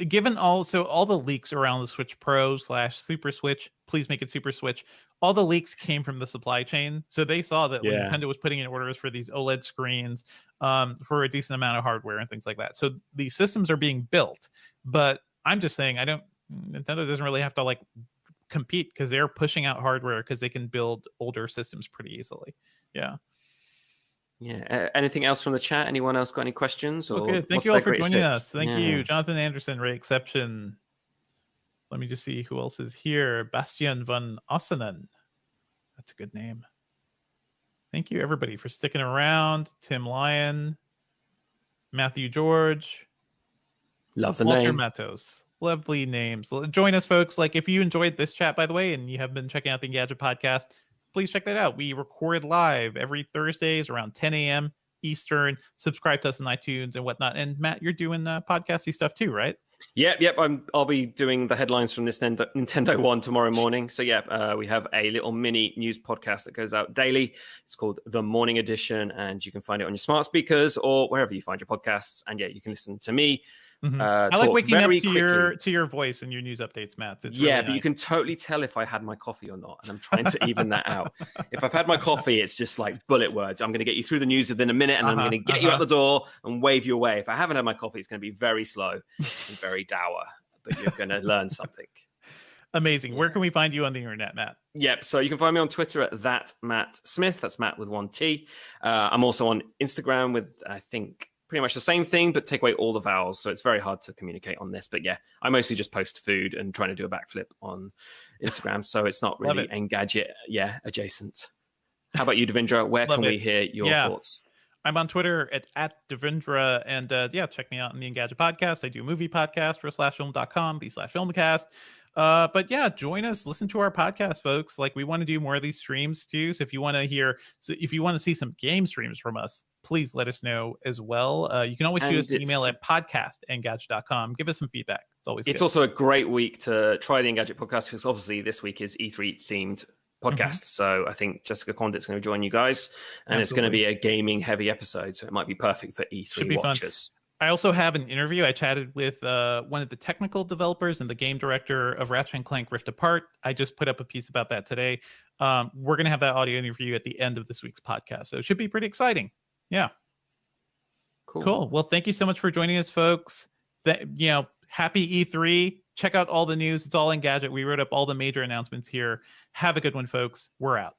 [SPEAKER 1] given all the leaks around the Switch Pro / Super Switch, please make it Super Switch. All the leaks came from the supply chain, so they saw that when Nintendo was putting in orders for these OLED screens, for a decent amount of hardware and things like that. So the systems are being built, but I'm just saying Nintendo doesn't really have to compete because they're pushing out hardware because they can build older systems pretty easily. Yeah.
[SPEAKER 2] Anything else from the chat? Anyone else got any questions?
[SPEAKER 1] Okay, thank you all for joining us. Thank you, Jonathan Anderson, Ray Exception. Let me just see who else is here. Bastian van Ossenen. That's a good name. Thank you, everybody, for sticking around. Tim Lyon, Matthew George.
[SPEAKER 2] Love the
[SPEAKER 1] Walter
[SPEAKER 2] name.
[SPEAKER 1] Matos. Lovely names. Join us, folks. If you enjoyed this chat, by the way, and you have been checking out the Engadget podcast, please check that out. We record live every Thursdays around 10 a.m. Eastern. Subscribe to us on iTunes and whatnot. And Matt, you're doing podcasty stuff too, right?
[SPEAKER 2] Yep. I'll be doing the headlines from this Nintendo One tomorrow morning. So we have a little mini news podcast that goes out daily. It's called The Morning Edition, and you can find it on your smart speakers or wherever you find your podcasts. And you can listen to me.
[SPEAKER 1] I like waking up to your voice and your news updates, Matt. It's really
[SPEAKER 2] but nice. You can totally tell if I had my coffee or not, and I'm trying to even that out. If I've had my coffee, it's just bullet words. I'm going to get you through the news within a minute, and I'm going to get you out the door and wave you away. If I haven't had my coffee, it's going to be very slow and very dour, but you're going to learn something.
[SPEAKER 1] Amazing. Where can we find you on the internet, Matt?
[SPEAKER 2] Yep. So you can find me on Twitter at @MattSmith. That's Matt with one T. I'm also on Instagram with, I think, pretty much the same thing, but take away all the vowels. So it's very hard to communicate on this. But I mostly just post food and trying to do a backflip on Instagram. So it's not really Engadget, adjacent. How about you, Devindra? Where can we hear your thoughts?
[SPEAKER 1] I'm on Twitter at Devindra, and check me out on the Engadget podcast. I do a movie podcast for /film.com/filmcast. But join us, listen to our podcast, folks. We want to do more of these streams too. So if you want to see some game streams from us, please let us know as well. You can always shoot us an email at podcast@engadget.com. Give us some feedback. It's good.
[SPEAKER 2] Also a great week to try the Engadget podcast, because obviously this week is E3 themed podcast. So I think Jessica Condit's going to join you guys, and it's going to be a gaming heavy episode. So it might be perfect for E3 watchers.
[SPEAKER 1] I also have an interview. I chatted with one of the technical developers and the game director of Ratchet & Clank Rift Apart. I just put up a piece about that today. We're going to have that audio interview at the end of this week's podcast, so it should be pretty exciting. Yeah. Cool. Well, thank you so much for joining us, folks. Happy E3. Check out all the news. It's all Engadget. We wrote up all the major announcements here. Have a good one, folks. We're out.